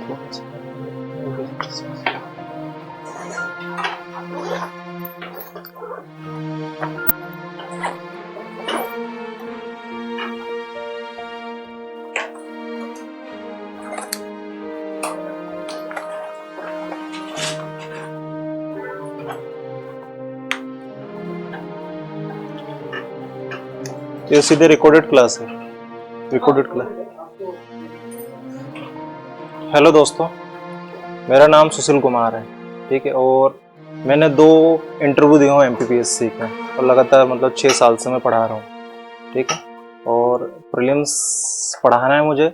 ये सीधे recorded class है, रिकॉर्डेड क्लास। हेलो दोस्तों, मेरा नाम सुशील कुमार है, ठीक है। और मैंने 2 इंटरव्यू दिए हूँ MPPSC के, और लगातार मतलब 6 साल से मैं पढ़ा रहा हूँ, ठीक है। और प्रीलिम्स पढ़ाना है मुझे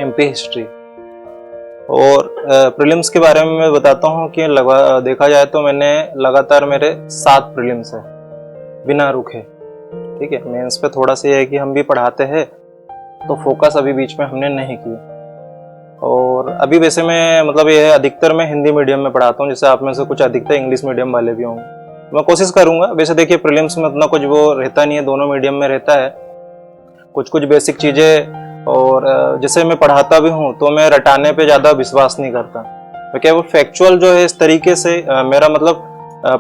MP हिस्ट्री। और प्रीलिम्स के बारे में मैं बताता हूँ कि देखा जाए तो मैंने लगातार मेरे 7 प्रीलिम्स है बिना रुके, ठीक है। मेंस पे थोड़ा सा ये है कि हम भी पढ़ाते हैं तो फोकस अभी बीच में हमने नहीं किया। और अभी वैसे मैं मतलब ये है, अधिकतर मैं हिंदी मीडियम में पढ़ाता हूँ, जैसे आप में से कुछ अधिकतर इंग्लिश मीडियम वाले भी होंगे। मैं कोशिश करूंगा, वैसे देखिए प्रीलिम्स में उतना कुछ वो रहता नहीं है, दोनों मीडियम में रहता है कुछ कुछ बेसिक चीजें। और जैसे मैं पढ़ाता भी हूँ तो मैं रटाने पे ज्यादा विश्वास नहीं करता, मैं क्या वो फैक्चुअल जो है इस तरीके से मेरा मतलब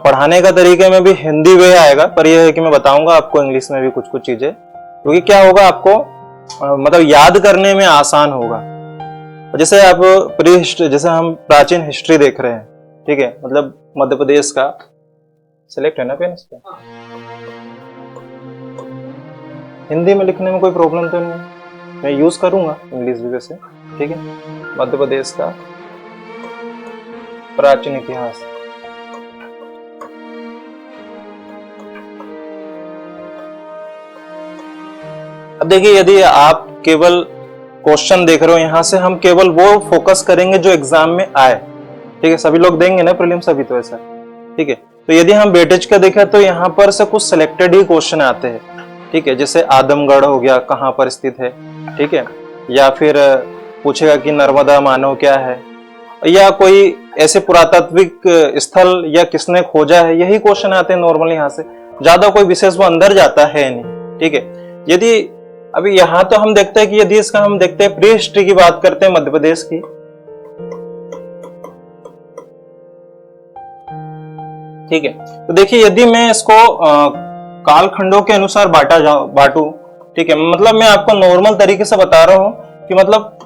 पढ़ाने का तरीके में भी हिंदी वे आएगा, पर यह है कि मैं बताऊंगा आपको इंग्लिश में भी कुछ कुछ चीजें, क्योंकि क्या होगा आपको मतलब याद करने में आसान होगा। जैसे आप जैसे हम प्राचीन हिस्ट्री देख रहे हैं, ठीक है, मतलब मध्य प्रदेश का सिलेक्ट है ना पेन इस पे, हिंदी में लिखने में कोई प्रॉब्लम तो नहीं, मैं यूज करूंगा इंग्लिश भी वैसे, ठीक है। मध्य प्रदेश का प्राचीन इतिहास, अब देखिए यदि आप केवल क्वेश्चन देख रहे हो, यहां से हम केवल वो फोकस करेंगे जो एग्जाम में आए, ठीक है। सभी लोग देंगे ना प्रीलिम्स अभी तो ऐसा, ठीक है। तो यदि हम वेटेज का देखें तो यहाँ पर से कुछ सिलेक्टेड ही क्वेश्चन आते हैं, ठीक है। जैसे आदमगढ़ हो गया, कहाँ पर स्थित है, ठीक है। या फिर पूछेगा कि नर्मदा मानव क्या है, या कोई ऐसे पुरातात्विक स्थल या किसने खोजा है, यही क्वेश्चन आते हैं नॉर्मली। यहाँ से ज्यादा कोई विशेष वो अंदर जाता है नहीं, ठीक है। यदि अभी यहां तो हम देखते हैं कि यदि इसका हम देखते हैं प्री हिस्ट्री की बात करते हैं मध्य प्रदेश की, ठीक है। तो देखिए यदि मैं इसको कालखंडों के अनुसार बांटू, ठीक है, मतलब मैं आपको नॉर्मल तरीके से बता रहा हूं कि मतलब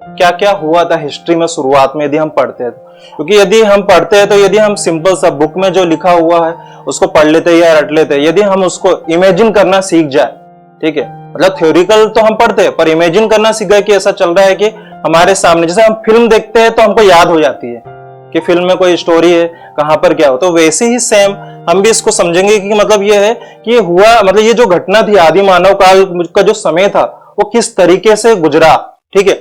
क्या क्या हुआ था हिस्ट्री में शुरुआत में, यदि हम पढ़ते हैं तो। क्योंकि यदि हम पढ़ते हैं तो यदि हम सिंपल सा बुक में जो लिखा हुआ है उसको पढ़ लेते या रट लेते, यदि हम उसको इमेजिन करना सीख जाए, ठीक है, मतलब थ्योरिकल तो हम पढ़ते हैं पर इमेजिन करना सीख गए कि ऐसा चल रहा है कि हमारे सामने, जैसे हम फिल्म देखते हैं तो हमको याद हो जाती है कि फिल्म में कोई स्टोरी है, कहां पर क्या हो, तो वैसे ही सेम हम भी इसको समझेंगे कि मतलब ये है कि ये हुआ, मतलब ये जो घटना थी आदि मानव काल का जो समय था वो किस तरीके से गुजरा, ठीक है।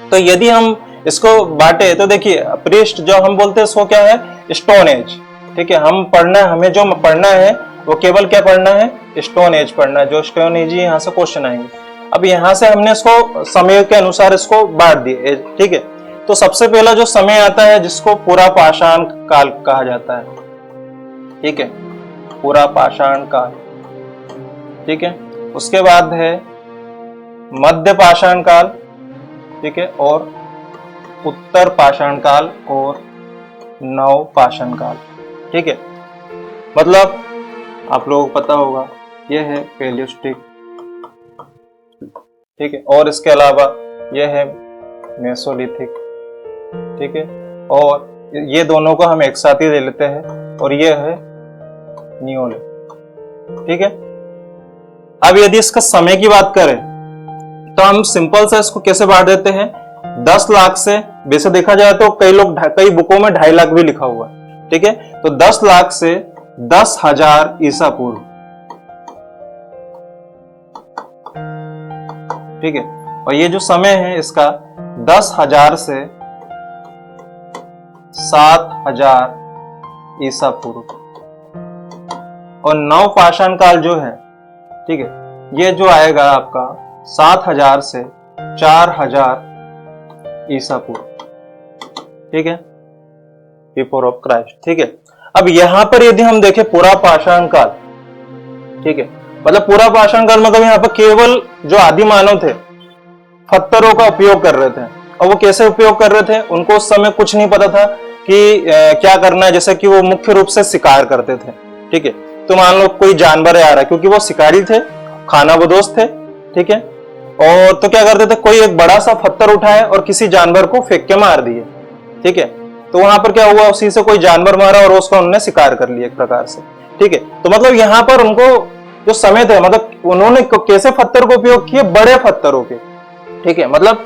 तो यदि हम इसको बांटे तो देखिए प्रीस्ट जो हम बोलते हैं उसको क्या है, स्टोन एज, ठीक है। हम पढ़ना, हमें जो पढ़ना है वो केवल क्या पढ़ना है, स्टोन एज पढ़ना है, जो स्टोन एज ही यहाँ से क्वेश्चन आएंगे। अब यहाँ से हमने इसको समय के अनुसार इसको बांट दिए, ठीक है। तो सबसे पहला जो समय आता है जिसको पूरा पाषाण काल कहा जाता है, ठीक है, पूरा पाषाण काल, ठीक है। उसके बाद है मध्य पाषाण काल, ठीक है, और उत्तर पाषाण काल और नव पाषाण काल, ठीक है। मतलब आप लोगों को पता होगा यह है पैलियोस्टिक, ठीक है, और इसके अलावा यह है मेसोलिथिक, ठीक है, और ये दोनों को हम एक साथ ही ले लेते हैं, और ये है नियोलिथिक, ठीक है। अब यदि इसका समय की बात करें तो हम सिंपल से इसको कैसे बांट देते हैं, 10 लाख से, वैसे देखा जाए तो कई बुकों में 2.5 लाख भी लिखा हुआ है, ठीक है। तो 10 लाख से 10,000 ईसा पूर्व, ठीक है। और ये जो समय है इसका 10,000 से 7,000 ईसा पूर्व, और नव पाषाण काल जो है, ठीक है, ये जो आएगा आपका 7,000 से 4,000 ईसा पूर्व, ठीक है, बिफोर ऑफ क्राइस्ट, ठीक है। अब यहां पर यदि हम देखें पूरा पाषाण काल, ठीक है, मतलब पूरा पाषाण काल मतलब यहां पर केवल जो आदि मानव थे पत्थरों का उपयोग कर रहे थे, और वो कैसे उपयोग कर रहे थे, उनको उस समय कुछ नहीं पता था कि क्या करना है। जैसे कि वो मुख्य रूप से शिकार करते थे, ठीक है। तो मान लो कोई जानवर आ रहा है, क्योंकि वो शिकारी थे, खानाबदोश थे, ठीक है। और तो क्या करते थे, कोई एक बड़ा सा पत्थर उठाए और किसी जानवर को फेंक के मार दिए, ठीक है। तो वहां पर क्या हुआ, उसी से कोई जानवर मारा और उसका उन्होंने शिकार कर लिया एक प्रकार से, ठीक है। तो मतलब यहाँ पर उनको जो समय थे, मतलब उन्होंने कैसे पत्थर को उपयोग किए, बड़े पत्थरों के, ठीक है। मतलब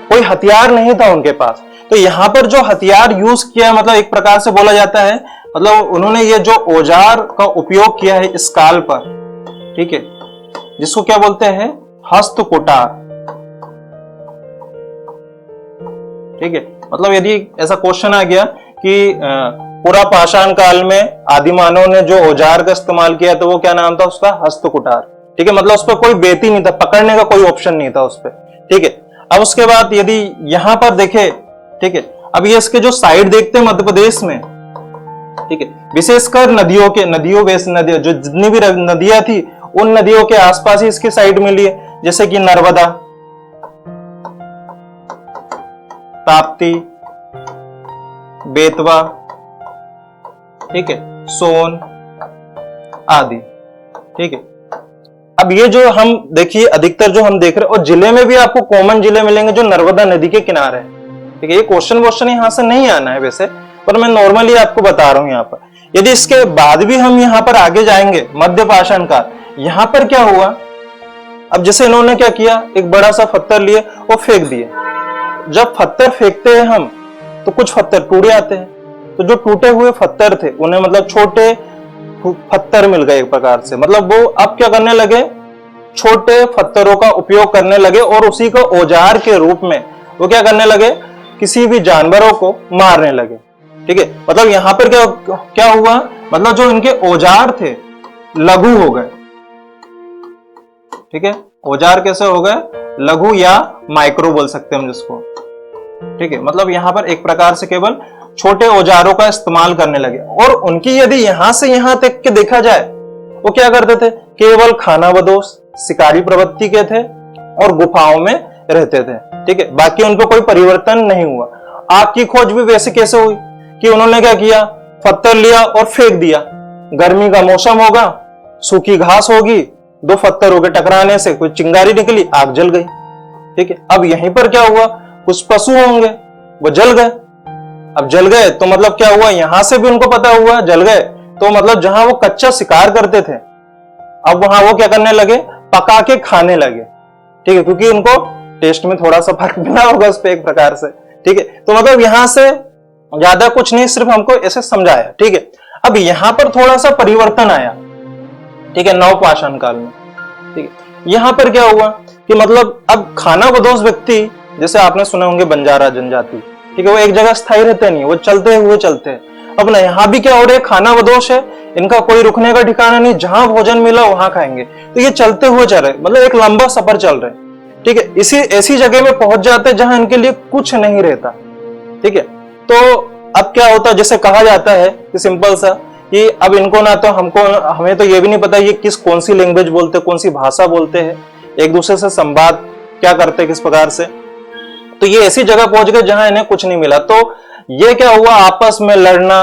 कोई हथियार नहीं था उनके पास, तो यहाँ पर जो हथियार यूज किया है, मतलब एक प्रकार से बोला जाता है, मतलब उन्होंने ये जो औजार का उपयोग किया है इस काल पर, ठीक है, जिसको क्या बोलते हैं, हस्तकुटार, ठीक है। मतलब यदि ऐसा क्वेश्चन आ गया कि पूरा पाषाण काल में आदि मानव ने जो औजार का इस्तेमाल किया, तो वो क्या नाम था उसका, हस्तकुटार, ठीक है। मतलब उस पर कोई बेती नहीं था, पकड़ने का कोई ऑप्शन नहीं था उस पर, ठीक है। अब उसके बाद यदि यहां पर देखे, ठीक है, अब ये इसके जो साइड देखते हैं मध्य प्रदेश में, ठीक है, विशेषकर नदियों जो जितनी भी नदियां थी, उन नदियों के आसपास ही इसकी साइड मिली है, जैसे कि नर्मदा, ताप्ती, बेतवा, ठीक है, सोन आदि, ठीक है। अब ये जो हम देखिए अधिकतर जो हम देख रहे हैं, और जिले में भी आपको कॉमन जिले मिलेंगे जो नर्मदा नदी के किनारे है, ठीक है। ये क्वेश्चन यहां से नहीं आना है वैसे, पर मैं नॉर्मली आपको बता रहा हूं यहाँ पर। यदि इसके बाद भी हम यहाँ पर आगे जाएंगे, मध्य पाषाण काल, यहाँ पर क्या हुआ, अब जैसे इन्होंने क्या किया, एक बड़ा सा पत्थर लिए और फेंक दिए। जब पत्थर फेंकते हैं हम, तो कुछ पत्थर टूट जाते हैं, तो जो टूटे हुए पत्थर थे उन्हें मतलब छोटे पत्थर मिल गए एक प्रकार से, मतलब वो अब क्या करने लगे, छोटे पत्थरों का उपयोग करने लगे और उसी को औजार के रूप में वो क्या करने लगे, किसी भी जानवरों को मारने लगे, ठीक है। मतलब यहां पर क्या हुआ, मतलब जो इनके औजार थे लघु हो गए, ठीक है। औजार कैसे हो गए, लघु या माइक्रो बोल सकते हैं हम जिसको, ठीक है। मतलब यहां पर एक प्रकार से केवल छोटे औजारों का इस्तेमाल करने लगे। और उनकी यदि यहां से यहां तक के देखा जाए, वो क्या करते थे, केवल खानाबदोश शिकारी प्रवृत्ति के थे और गुफाओं में रहते थे, ठीक है। बाकी उनको कोई परिवर्तन नहीं हुआ। आग की खोज भी वैसे कैसे हुई कि उन्होंने क्या किया, पत्थर लिया और फेंक दिया, गर्मी का मौसम होगा, सूखी घास होगी, दो पत्थरों के टकराने से कोई चिंगारी निकली, आग जल गई, ठीक है। अब यहीं पर क्या हुआ, कुछ पशु होंगे वो जल गए। अब जल गए तो मतलब क्या हुआ, यहां से भी उनको पता हुआ जल गए, तो मतलब जहां वो कच्चा शिकार करते थे, अब वहां वो क्या करने लगे, पका के खाने लगे, ठीक है, क्योंकि उनको टेस्ट में थोड़ा सा फर्क मिला होगा उस पर एक प्रकार से, ठीक है। तो मतलब यहां से ज्यादा कुछ नहीं, सिर्फ हमको ऐसे समझाया, ठीक है। अब यहां पर थोड़ा सा परिवर्तन आया, ठीक है, नवपाषाण काल में, ठीक है। यहां पर क्या हुआ कि मतलब अब खानाबदोश व्यक्ति, जैसे आपने सुने होंगे बंजारा जनजाति, ठीक है, वो एक जगह स्थायी रहते नहीं, वो चलते हुए चलते हैं। अब ना यहाँ भी क्या हो रहा है, खानाबदोश है, इनका कोई रुकने का ठिकाना नहीं, जहां भोजन मिला वहां खाएंगे, तो ये चलते हुए चल रहे, मतलब एक लंबा सफर चल रहे, ठीक है। इसी ऐसी जगह में पहुंच जाते हैं जहां इनके लिए कुछ नहीं रहता, ठीक है। तो अब क्या होता है, जैसे कहा जाता है कि सिंपल सा कि अब इनको ना तो हमें तो ये भी नहीं पता ये कौन सी लैंग्वेज बोलते, कौन सी भाषा बोलते हैं, एक दूसरे से संवाद क्या करते हैं किस प्रकार से। तो ये ऐसी जगह पहुंच गए जहां इन्हें कुछ नहीं मिला, तो ये क्या हुआ, आपस में लड़ना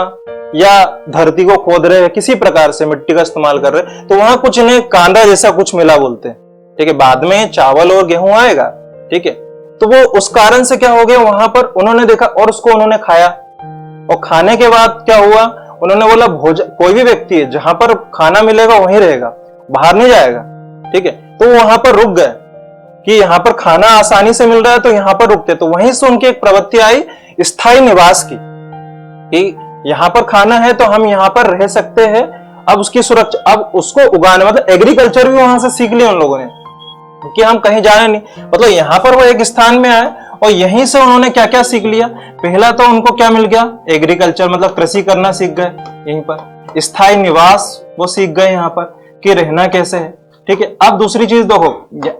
या धरती को खोद रहे, किसी प्रकार से मिट्टी का इस्तेमाल कर रहे, तो वहां कुछ इन्हें कांदा जैसा कुछ मिला बोलते हैं, ठीक है। बाद में चावल और गेहूं आएगा, ठीक है। तो वो उस कारण से क्या हो गया, वहां पर उन्होंने देखा और उसको उन्होंने खाया, और खाने के बाद क्या हुआ, उन्होंने बोला भोजन, कोई भी व्यक्ति है जहां पर खाना मिलेगा वहीं रहेगा, बाहर नहीं जाएगा, ठीक है। तो वहां पर रुक गए कि यहाँ पर खाना आसानी से मिल रहा है तो यहाँ पर रुकते, तो वहीं से उनकी एक प्रवृत्ति आई स्थायी निवास की, कि यहाँ पर खाना है तो हम यहाँ पर रह सकते हैं। अब उसकी सुरक्षा, अब उसको उगाने, मतलब एग्रीकल्चर भी वहां से सीख लिया उन लोगों ने, कि हम कहीं जाने नहीं, मतलब यहाँ पर वो एक स्थान में आए और यहीं से उन्होंने क्या क्या सीख लिया। पहला तो उनको क्या मिल गया, एग्रीकल्चर, मतलब कृषि करना सीख गए, यहीं पर स्थायी निवास वो सीख गए यहाँ पर कि रहना कैसे है, ठीक है। अब दूसरी चीज देखो,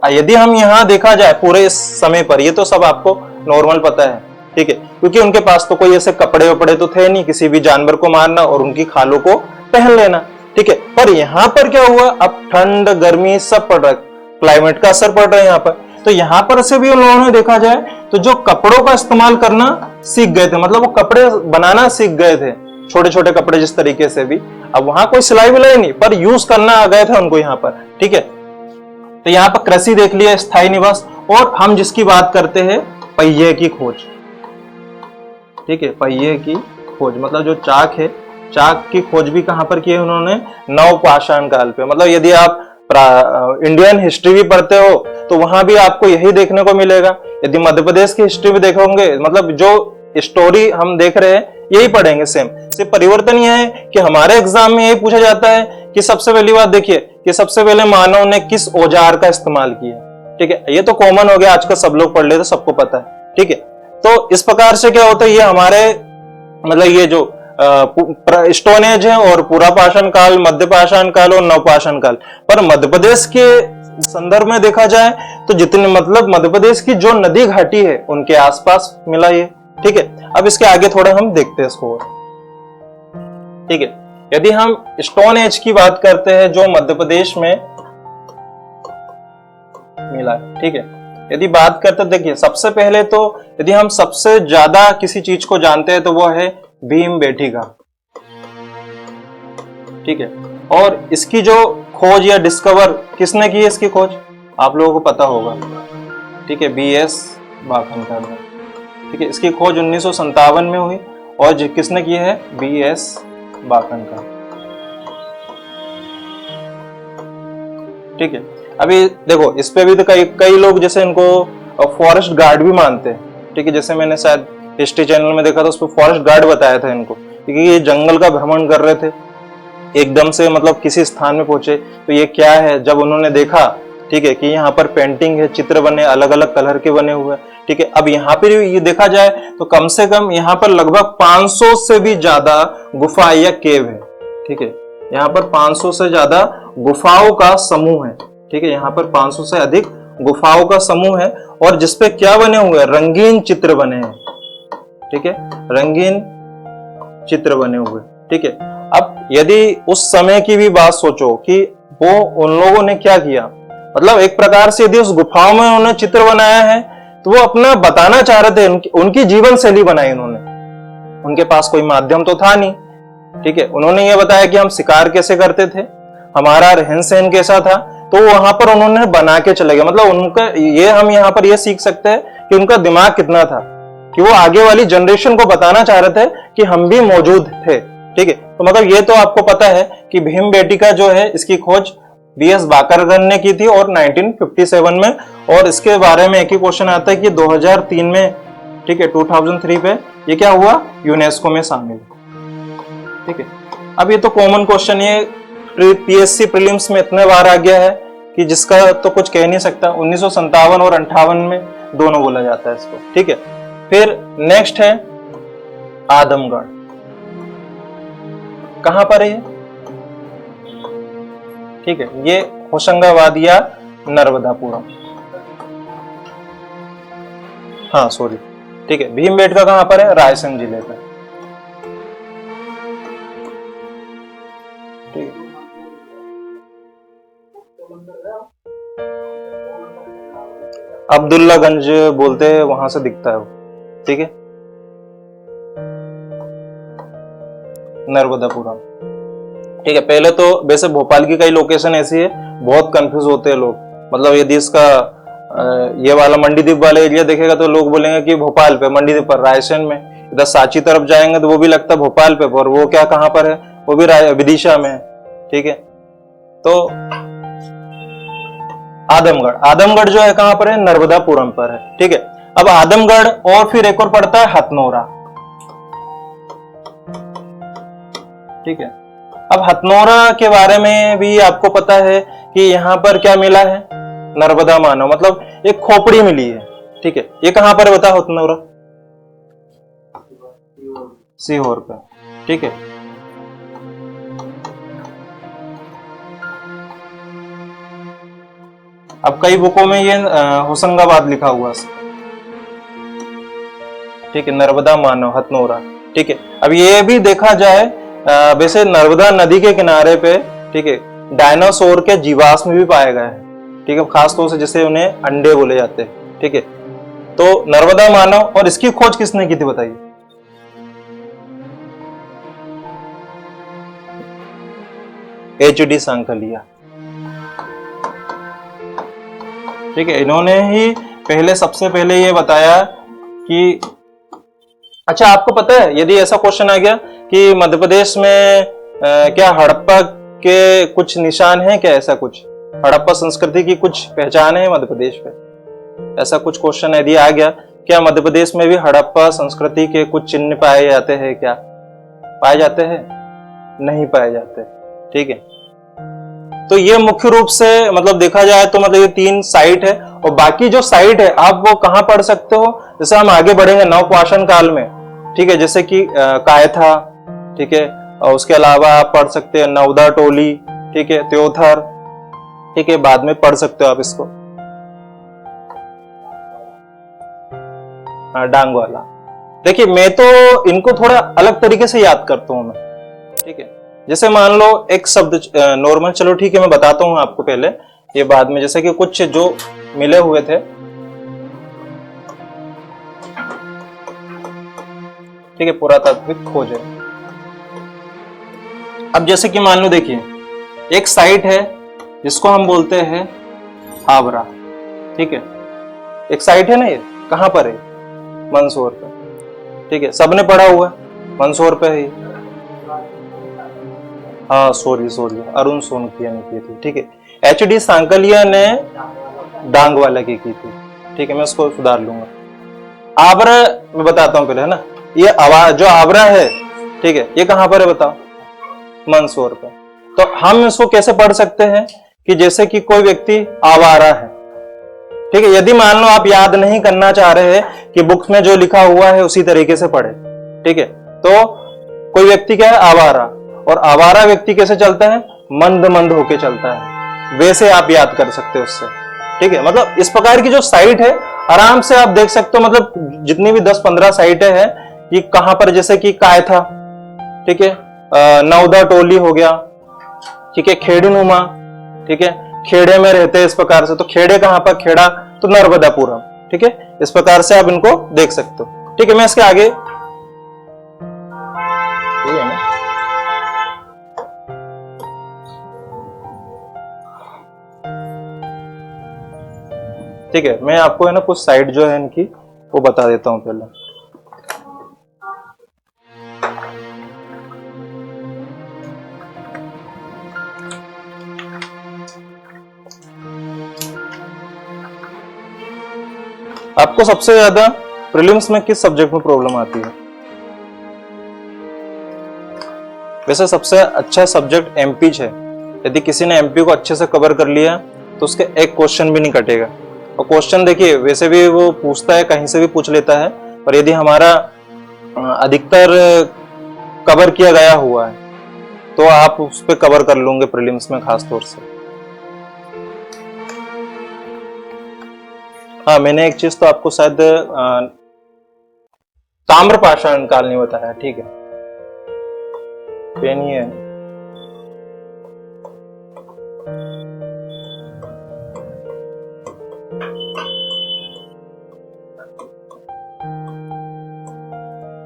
यदि हम यहाँ देखा जाए पूरे इस समय पर, ये तो सब आपको नॉर्मल पता है, ठीक है, क्योंकि उनके पास तो कोई ऐसे कपड़े वपड़े तो थे नहीं, किसी भी जानवर को मारना और उनकी खालों को पहन लेना, ठीक है। पर यहाँ पर क्या हुआ, अब ठंड गर्मी सब पड़ रहा है, क्लाइमेट का असर पड़ रहा है यहाँ पर, तो यहाँ पर से भी उन लोगों ने देखा जाए तो जो कपड़ों का इस्तेमाल करना सीख गए थे, मतलब वो कपड़े बनाना सीख गए थे, छोटे छोटे कपड़े जिस तरीके से भी। अब वहां कोई सिलाई विलाई नहीं, पर यूज करना आ गए थे उनको यहाँ पर, ठीक है। तो यहाँ पर कृषि देख लिया, स्थायी निवास, और हम जिसकी बात करते हैं पहिए की खोज, ठीक है। पहिए की खोज मतलब जो चाक है, चाक की खोज भी कहां पर की है उन्होंने? नवपाषाण काल पे। मतलब यदि आप इंडियन हिस्ट्री भी पढ़ते हो तो वहां भी आपको यही देखने को मिलेगा। यदि मध्य प्रदेश की हिस्ट्री भी देखोगे, मतलब जो स्टोरी हम देख रहे हैं यही पढ़ेंगे सेम। सिर्फ परिवर्तन यह है कि हमारे एग्जाम में यही पूछा जाता है कि सबसे पहली बात देखिए कि सबसे पहले मानव ने किस औजार का इस्तेमाल किया, ठीक है। ये तो कॉमन हो गया, आजकल सब लोग पढ़ लेते, सबको पता है, ठीक है। तो इस प्रकार से क्या होता है, ये हमारे मतलब ये जो स्टोन एज है और पूरा पाषाण काल, मध्य पाषाण काल और नवपाषाण काल। पर मध्य प्रदेश के संदर्भ में देखा जाए तो जितने मतलब मध्य प्रदेश की जो नदी घाटी है उनके आसपास मिला ये, ठीक है। अब इसके आगे थोड़ा हम देखते हैं इसको, ठीक है। यदि हम स्टोन एज की बात करते हैं जो मध्य प्रदेश में मिला है, ठीक है। यदि बात करते देखिए सबसे पहले तो यदि हम सबसे ज्यादा किसी चीज को जानते हैं तो वो है भीमबेटका, ठीक है। और इसकी जो खोज या डिस्कवर किसने की है, इसकी खोज आप लोगों को पता होगा, ठीक है, BS बाखनकर ने, ठीक है। इसकी खोज 1957 में हुई और किसने की है? BS बाखनकर, ठीक है। अभी देखो इस पे भी तो कई लोग जैसे इनको फॉरेस्ट गार्ड भी मानते हैं, ठीक है। जैसे मैंने शायद हिस्ट्री चैनल में देखा था, उस पर फॉरेस्ट गार्ड बताया था इनको, क्योंकि ये जंगल का भ्रमण कर रहे थे, एकदम से मतलब किसी स्थान में पहुंचे तो ये क्या है, जब उन्होंने देखा, ठीक है, कि यहाँ पर पेंटिंग है, चित्र बने अलग अलग कलर के बने हुए, ठीक है। अब यहाँ पर ये देखा जाए तो कम से कम यहाँ पर लगभग 500 से भी ज्यादा गुफा या केव है, ठीक है। यहाँ पर 500 से ज्यादा गुफाओं का समूह है, ठीक है। यहाँ पर 500 से अधिक गुफाओं का समूह है और जिसपे क्या बने हुए? रंगीन चित्र बने हैं, ठीक है, रंगीन चित्र बने हुए, ठीक है। अब यदि उस समय की भी बात सोचो कि वो उन लोगों ने क्या किया, मतलब एक प्रकार से यदि उस गुफाओं में उन्होंने चित्र बनाया है तो वो अपना बताना चाह रहे थे, उनकी जीवन शैली बनाई उन्होंने। उनके पास कोई माध्यम तो था नहीं, ठीक है। उन्होंने ये बताया कि हम शिकार कैसे करते थे, हमारा रहन सहन कैसा था, तो वहां पर उन्होंने बना के चले गए। मतलब उनका ये हम यहाँ पर ये सीख सकते हैं कि उनका दिमाग कितना था, कि वो आगे वाली जनरेशन को बताना चाह रहे थे कि हम भी मौजूद थे, ठीक है। तो मतलब ये तो आपको पता है कि भीमबेटका जो है इसकी खोज BS बाखनकर ने की थी और 1957 में, और इसके बारे में एक ही क्वेश्चन आता है कि 2003 में, ठीक है, 2003 पे ये क्या हुआ? यूनेस्को में शामिल, ठीक है। अब ये तो कॉमन क्वेश्चन, ये PSC प्रीलिम्स में इतने बार आ गया है कि जिसका तो कुछ कह नहीं सकता। 1957 और 58 में दोनों बोला जाता है इसको, ठीक है। फिर नेक्स्ट है आदमगढ़, कहां पर है ये? ठीक है, ये होशंगाबाद या नर्मदापुरम, हाँ सॉरी, ठीक है। भीमबेटका कहां पर है? रायसेन जिले पर, ठीक है। अब्दुल्लागंज बोलते हैं, वहां से दिखता है वो, ठीक है। नर्मदापुरम, ठीक है। पहले तो वैसे भोपाल की कई लोकेशन ऐसी है, बहुत कंफ्यूज होते हैं लोग। मतलब यदि इसका ये वाला मंडीदीप वाला एरिया देखेगा तो लोग बोलेंगे कि भोपाल पे, मंडीदीप पर, रायसेन में। इधर सांची तरफ जाएंगे तो वो भी लगता है भोपाल पे, पर वो क्या कहां पर है? वो भी विदिशा में है, ठीक है। तो आदमगढ़ जो है कहां पर है? नर्मदापुरम पर है, ठीक है। अब आदमगढ़ और फिर एक और पड़ता है हथनोरा, ठीक है। अब हथनोरा के बारे में भी आपको पता है कि यहाँ पर क्या मिला है? नर्मदा मानव, मतलब एक खोपड़ी मिली है, ठीक है। ये कहां पर है बताओ? हथनोरा सीहोर पे, ठीक है। अब कई बुकों में ये होशंगाबाद लिखा हुआ है, ठीक है। नर्मदा मानव हथनोरा, ठीक है। अब ये भी देखा जाए वैसे नर्मदा नदी के किनारे पे, ठीक है, डायनासोर के जीवाश्म भी पाए गए हैं, ठीक है, खासतौर से जिसे उन्हें अंडे बोले जाते हैं। ठीक है, तो नर्मदा मानव, और इसकी खोज किसने की थी बताइए? HD सांकलिया। ठीक है, इन्होंने ही पहले, सबसे पहले ये बताया कि अच्छा, आपको पता है यदि ऐसा क्वेश्चन आ गया कि मध्य प्रदेश में क्या हड़प्पा के कुछ निशान हैं क्या, ऐसा कुछ हड़प्पा संस्कृति की कुछ पहचान है मध्य प्रदेश पे, ऐसा कुछ क्वेश्चन यदि आ गया, क्या मध्य प्रदेश में भी हड़प्पा संस्कृति के कुछ चिन्ह पाए जाते हैं क्या? पाए जाते हैं? नहीं पाए जाते। ठीक है, तो ये मुख्य रूप से मतलब देखा जाए तो मतलब ये 3 साइट है, और बाकी जो साइट है आप वो कहां पढ़ सकते हो, जैसे हम आगे बढ़ेंगे नवपाषाण काल में। ठीक है, जैसे कि कायथा, ठीक है, और उसके अलावा आप पढ़ सकते हैं नवदा टोली, ठीक है, त्योथर, ठीक है, बाद में पढ़ सकते हो आप इसको, डांग वाला। देखिए, मैं तो इनको थोड़ा अलग तरीके से याद करता हूं मैं। ठीक है, जैसे मान लो एक शब्द नॉर्मल, चलो ठीक है मैं बताता हूं आपको पहले, ये बाद में, जैसे कि कुछ जो मिले हुए थे, ठीक है, पुरातात्विक खोज है। अब जैसे कि मान लो, देखिए एक साइट है जिसको हम बोलते हैं आवरा। ठीक है, एक साइट है ना, ये कहां पर है? मंदसौर पे। ठीक है, सबने पढ़ा हुआ है मंदसौर पे है। हाँ, सॉरी अरुण सोनकिया ने की थी। ठीक है, HD सांकलिया ने डांग वाला की थी। ठीक है, मैं उसको सुधार लूंगा। आवरा मैं बताता हूं पहले, है ना, ये जो आवरा है, ठीक है, ये कहां पर है बताओ? मंदसौर पे। तो हम इसको कैसे पढ़ सकते हैं कि जैसे कि कोई व्यक्ति आवारा है। ठीक है, यदि मान लो आप याद नहीं करना चाह रहे हैं कि बुक में जो लिखा हुआ है उसी तरीके से पढ़े। ठीक है, तो कोई व्यक्ति क्या है? आवारा। और आवारा व्यक्ति कैसे चलता है? मंद मंद होके चलता है, वैसे आप याद कर सकते हो उससे। ठीक है, मतलब इस प्रकार की जो साइट है आराम से आप देख सकते हो, मतलब जितनी भी 10-15 साइटें हैं ये कहां पर, जैसे कि कायथा, ठीक है, नवदा टोली हो गया, ठीक है, खेड़नुमा, ठीक है, खेड़े में रहते हैं इस प्रकार से, तो खेड़े कहां पर? खेड़ा तो नर्मदापुरम। ठीक है, इस प्रकार से आप इनको देख सकते हो। ठीक है, मैं इसके आगे, ठीक है ना, ठीक है, मैं आपको है ना कुछ साइट जो है इनकी वो बता देता हूं पहले। आपको सबसे ज्यादा प्रीलिम्स में किस सब्जेक्ट में प्रॉब्लम आती है? वैसे सबसे अच्छा सब्जेक्ट एमपी है। यदि किसी ने एमपी को अच्छे से कवर कर लिया तो उसके एक क्वेश्चन भी नहीं कटेगा। और क्वेश्चन देखिए वैसे भी वो पूछता है, कहीं से भी पूछ लेता है, पर यदि हमारा अधिकतर कवर किया गया हुआ है तो आप उस पर कवर कर लोगे प्रीलिम्स में खास तौर से। हाँ, मैंने एक चीज तो आपको शायद ताम्रपाषाण काल नहीं बताया। ठीक है, पेन ही है।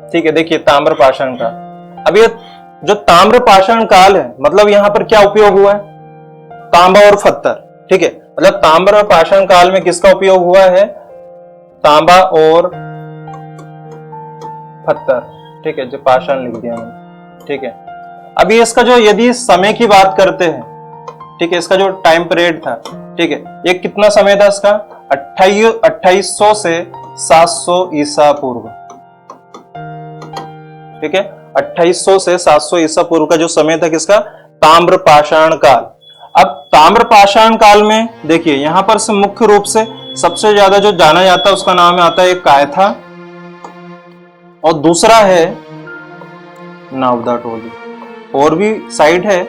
ठीक है, देखिए ताम्रपाषाण काल। अब ये जो ताम्रपाषाण काल है, मतलब यहां पर क्या उपयोग हुआ है? तांबा और पत्थर। ठीक है, मतलब ताम्रपाषाण काल में किसका उपयोग हुआ है? तांबा और पत्थर। ठीक है, जो पाषाण लिख दिया मैंने। ठीक है, अभी इसका जो यदि समय की बात करते हैं, ठीक है, इसका जो टाइम पीरियड था, ठीक है, ये कितना समय था इसका? 2800 से 700 ईसा पूर्व। ठीक है, 2800 से 700 ईसा पूर्व का जो समय था किसका? ताम्रपाषाण काल। अब ताम्रपाषाण काल में देखिए यहां पर से मुख्य रूप से सबसे ज्यादा जो जाना जाता है उसका नाम आता है कायथा, और दूसरा है नवदा टोली। और भी साइट है।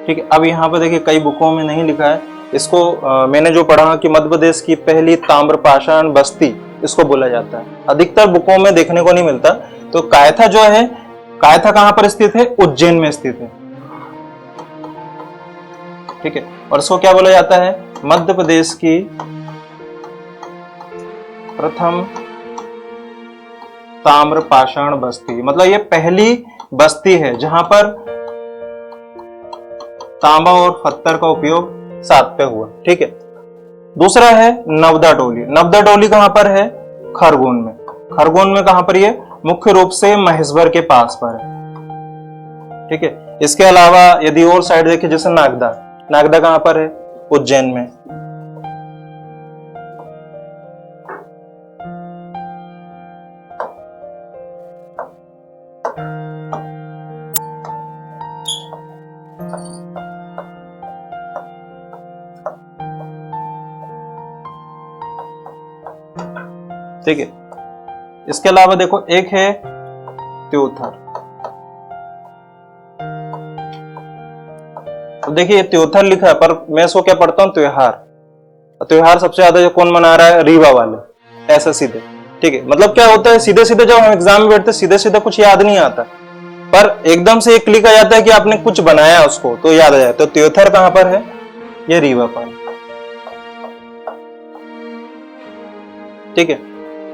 ठीक है, अब यहां पर देखिए कई बुकों में नहीं लिखा है इसको। मैंने जो पढ़ा कि मध्य प्रदेश की पहली ताम्रपाषाण बस्ती इसको बोला जाता है, अधिकतर बुकों में देखने को नहीं मिलता। तो कायथा जो है, कायथा कहां पर स्थित है? उज्जैन में स्थित है। ठीक है। और इसको क्या बोला जाता है? मध्य प्रदेश की प्रथम ताम्रपाषाण बस्ती। मतलब ये पहली बस्ती है जहां पर तांबा और पत्थर का उपयोग साथ पे हुआ, ठीक है। दूसरा है नवदा टोली। नवदा टोली कहां पर है? खरगोन में। खरगोन में कहां पर? ये मुख्य रूप से महेश्वर के पास पर है, ठीक है। इसके अलावा यदि और साइड देखें जैसे नागदा, नागदा कहां पर है? उज्जैन में। ठीक है। इसके अलावा देखो एक है त्योथर। तो देखिए त्योथर लिखा है पर मैं इसको क्या पढ़ता हूं? त्योहार। त्योहार सबसे ज्यादा जो कौन मना रहा है? रीवा वाले, ऐसे सीधे, ठीक है। मतलब क्या होता है, सीधे सीधे जब हम एग्जाम में बैठते सीधे सीधे कुछ याद नहीं आता, पर एकदम से एक क्लिक आ जाता है कि आपने कुछ बनाया उसको तो याद आ जाए। तो त्योथर कहां पर है? ये रीवा पर, ठीक है।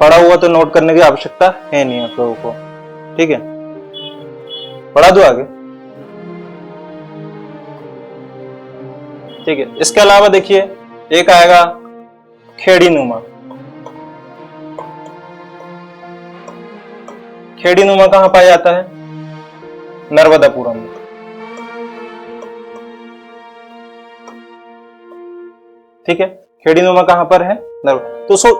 पढ़ा हुआ तो नोट करने की आवश्यकता है नहीं आप लोगों को, ठीक है। पढ़ा दो आगे, ठीक है। इसके अलावा देखिए एक आएगा खेड़ीनुमा। खेड़ीनुमा कहां पाया जाता है? नर्मदापुरम में, ठीक है। खेड़ीनुमा कहां पर है? तो सो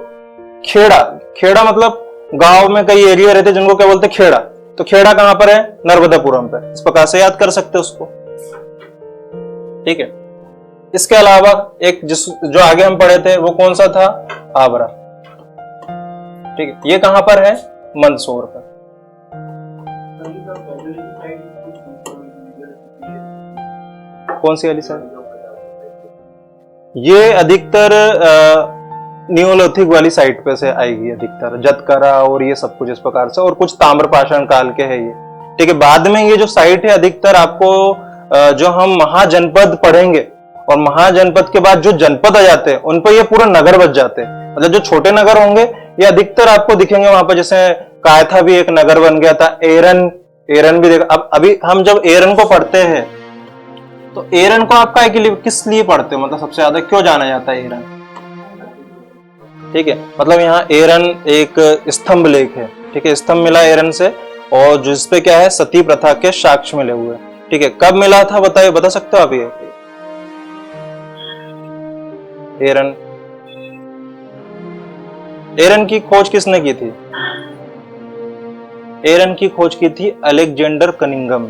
खेड़ा, खेड़ा मतलब गांव में कई एरिया रहते जिनको क्या बोलते? खेड़ा। तो खेड़ा कहां पर है? नर्मदापुरम पर। इस प्रकार से याद कर सकते हो उसको, ठीक है। इसके अलावा एक जो आगे हम पढ़े थे वो कौन सा था? आबरा, ठीक है। ये कहां पर है? मंदसौर पर। कौन सी वाली साइड? ये अधिकतर नियोलिथिक वाली साइट पे से आएगी, अधिकतर जतकरा और ये सब कुछ इस प्रकार से, और कुछ ताम्रपाषाण काल के है ये, ठीक है। बाद में ये जो साइट है अधिकतर आपको जो हम महाजनपद पढ़ेंगे और महाजनपद के बाद जो जनपद आ जाते हैं उन पर ये पूरा नगर बच जाते हैं। मतलब जो छोटे नगर होंगे ये अधिकतर आपको दिखेंगे वहां पर, जैसे कायथा भी एक नगर बन गया था, एरन भी देखा। अब अभी हम जब एरन को पढ़ते हैं तो एरन को आप किस लिए पढ़ते हो? मतलब सबसे ज्यादा क्यों जाना जाता है एरन, ठीक है। मतलब यहाँ एरन एक स्तंभ लेख है, ठीक है। स्तंभ मिला एरन से और जिसपे क्या है? सती प्रथा के साक्ष्य मिले हुए, ठीक है। कब मिला था बताइए, बता सकते हो आप? ये एरन की खोज किसने की थी? एरन की खोज की थी अलेक्जेंडर कनिंघम,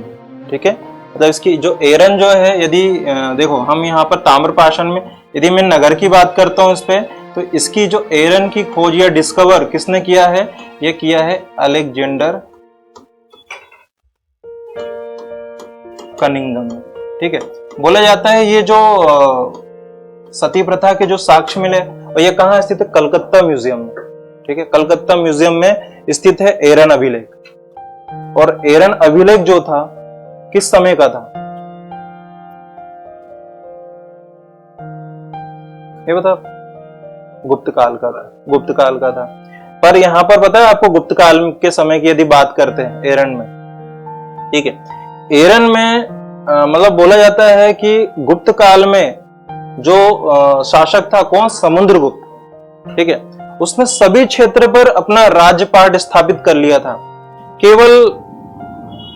ठीक है। मतलब इसकी जो एरन जो है, यदि देखो हम यहाँ पर ताम्रपाषाण में यदि मैं नगर की बात करता हूँ इस पे, तो इसकी जो एरन की खोज या डिस्कवर किसने किया है? ये किया है अलेक्जेंडर कनिंघम, ठीक है। बोला जाता है ये जो सती प्रथा के जो साक्ष्य मिले और ये कहाँ स्थित है? कलकत्ता म्यूजियम में, ठीक है। कलकत्ता म्यूजियम में स्थित है एरन अभिलेख। और एरन अभिलेख जो था किस समय का था? ये बता। गुप्त काल का था, गुप्त काल का था। पर यहां पर पता है आपको गुप्त काल के समय की यदि बात करते हैं एरन में, ठीक है। एरन में मतलब बोला जाता है कि गुप्त काल में जो शासक था कौन? समुद्रगुप्त, ठीक है। उसने सभी क्षेत्र पर अपना राज्यपाट स्थापित कर लिया था। केवल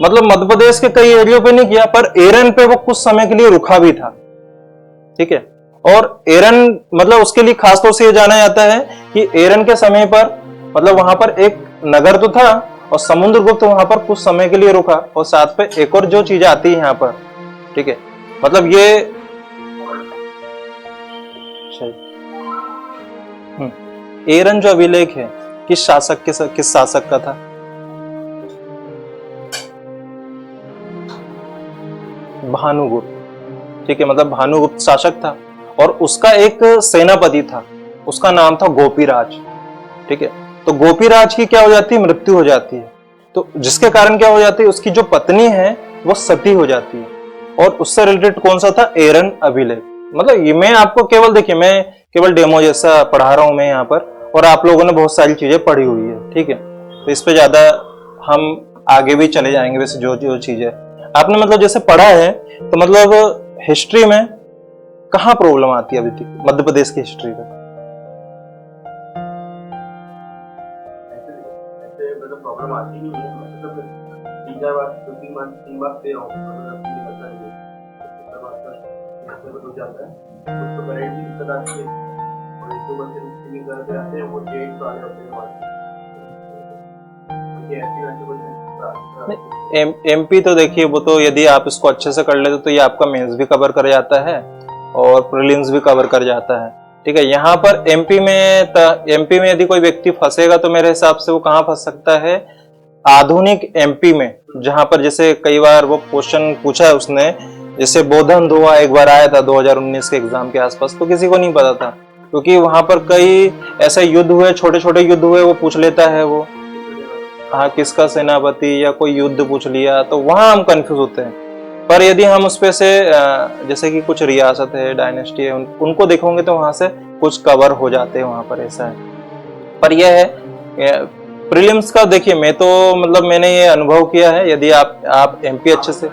मतलब मध्य प्रदेश के कई एरियो पे नहीं किया, पर एरन पे वो कुछ समय के लिए रुका भी था, ठीक है। और एरन मतलब उसके लिए खासतौर से ये जाना जाता है कि एरन के समय पर मतलब वहां पर एक नगर तो था और समुद्रगुप्त वहां पर कुछ समय के लिए रुका। और साथ पे एक और जो चीजें आती है यहाँ पर, ठीक है। मतलब ये एरन जो अभिलेख है किस शासक का था? भानुगुप्त, ठीक है। मतलब भानुगुप्त शासक था और उसका एक सेनापति था, उसका नाम था गोपीराज, ठीक है। तो गोपीराज की क्या हो जाती है? मृत्यु हो जाती है। तो जिसके कारण क्या हो जाती है? उसकी जो पत्नी है वो सती हो जाती है। और उससे रिलेटेड कौन सा था, एरन अभिलेख। मतलब ये मैं आपको केवल देखिए, मैं केवल डेमो जैसा पढ़ा रहा हूं मैं यहाँ पर, और आप लोगों ने बहुत सारी चीजें पढ़ी हुई है, ठीक है। तो इस पे ज्यादा हम आगे भी चले जाएंगे। वैसे जो जो चीजें आपने मतलब जैसे पढ़ा है, तो मतलब हिस्ट्री में कहाँ प्रॉब्लम आती है अभी तक मध्य प्रदेश की हिस्ट्री में? प्रॉब्लम आती नहीं है, मतलब तीन चार बार, दो तीन बार दे रहा हूँ, निकलता नहीं है, हो जाता है, उसको करेंट की दिक्कत आती है, और एक दो बच्चे उसकी निकल के आते हैं, वो डेट वाले होते हैं। एमपी तो देखिए, वो तो यदि आप इसको अच्छे से कर लेते तो ये आपका मेंस भी कवर कर जाता है और प्रीलिम्स भी कवर कर जाता है, ठीक है। यहाँ पर एमपी में यदि कोई व्यक्ति फंसेगा तो मेरे हिसाब से वो कहाँ फंस सकता है, आधुनिक एमपी में, जहां पर जैसे कई बार वो क्वेश्चन पूछा है उसने, जैसे बोधन धुआ एक बार आया था 2019 के एग्जाम के आसपास, तो किसी को नहीं पता था, क्योंकि वहां पर कई ऐसे युद्ध हुए, छोटे छोटे युद्ध हुए, वो पूछ लेता है वो, हाँ किसका सेनापति या कोई युद्ध पूछ लिया, तो वहां हम कंफ्यूज होते हैं। पर यदि हम उस पे से जैसे कि कुछ रियासत है, डायनेस्टी है, उनको देखोगे तो वहां से कुछ कवर हो जाते हैं, वहां पर ऐसा है। पर यह है प्रीलिम्स का, देखिए मैं तो मतलब मैंने ये अनुभव किया है, यदि आप एमपी अच्छे से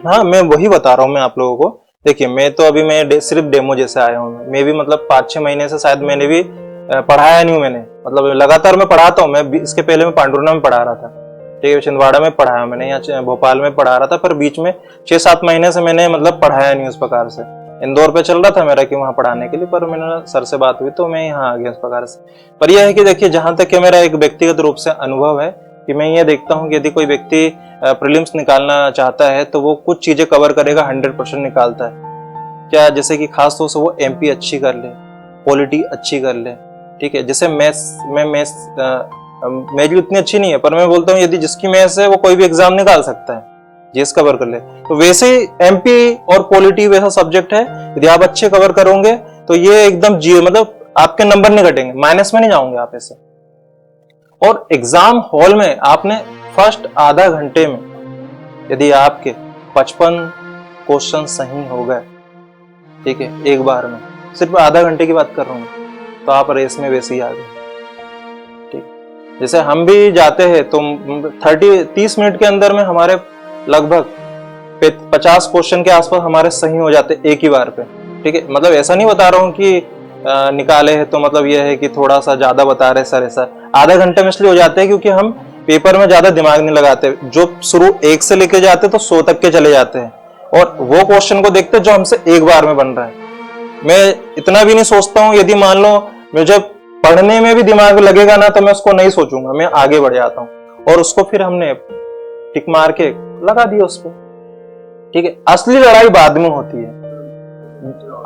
हाँ मैं वही बता रहा हूँ मैं आप लोगों को। देखिए मैं तो अभी मैं सिर्फ डेमो जैसे आया हूँ, मैं भी मतलब 5-6 महीने से शायद मैंने भी पढ़ाया नहीं हूँ, मैंने मतलब लगातार मैं पढ़ाता हूँ। मैं इसके पहले मैं पांडुरना में पढ़ा रहा था, ठीक है, छिंदवाड़ा में पढ़ाया मैंने, यहाँ भोपाल में पढ़ा रहा था, पर बीच में 6-7 महीने से मैंने मतलब पढ़ाया नहीं उस प्रकार से। इंदौर पे चल रहा था मेरा कि वहाँ पढ़ाने के लिए, पर मैंने सर से बात हुई तो मैं यहाँ आ गया इस प्रकार से। पर यह है कि देखिए, जहां तक कि मेरा एक व्यक्तिगत रूप से अनुभव है कि मैं ये देखता हूँ कि यदि कोई व्यक्ति प्रीलिम्स निकालना चाहता है तो वो कुछ चीजें कवर करेगा, 100% निकालता है क्या, जैसे कि खास तौर से वो एमपी अच्छी कर ले, पॉलिटी अच्छी कर ले, ठीक है। जैसे मैथ्स मेरी उतनी अच्छी नहीं है, पर मैं बोलता हूँ यदि जिसकी मैथ्स है वो कोई भी एग्जाम निकाल सकता है, जीएस कवर कर ले। तो वैसे ही एमपी और पॉलिटी वैसा सब्जेक्ट है, यदि आप अच्छे कवर करोगे तो ये एकदम जी मतलब आपके नंबर नहीं घटेंगे, माइनस में नहीं जाओगे आप ऐसे। और एग्जाम हॉल में आपने फर्स्ट आधा घंटे में यदि आपके 55 क्वेश्चन सही हो गए, ठीक है, एक बार में, सिर्फ आधा घंटे की बात कर रहा हूँ, तो आप रेस में वैसे ही आ गए, ठीक। जैसे हम भी जाते हैं तो 30 मिनट के अंदर में हमारे लगभग 50 क्वेश्चन के आसपास हमारे सही हो जाते एक ही बार पे, ठीक है। मतलब ऐसा नहीं बता रहा हूँ कि निकाले हैं तो मतलब यह है कि थोड़ा सा ज्यादा बता रहे सर, ऐसा आधा घंटे में इसलिए हो जाते हैं क्योंकि हम पेपर में ज्यादा दिमाग नहीं लगाते, जो शुरू 1 से लेके जाते तो 100 तक के चले जाते हैं, और वो क्वेश्चन को देखते जो हमसे एक बार में बन रहा है। मैं इतना भी नहीं सोचता हूँ, यदि मान लो मुझे पढ़ने में भी दिमाग लगेगा ना तो मैं उसको नहीं सोचूंगा, मैं आगे बढ़ जाता हूँ और उसको फिर हमने टिक मार के लगा दिया उस पर, ठीक है। असली लड़ाई बाद में होती है,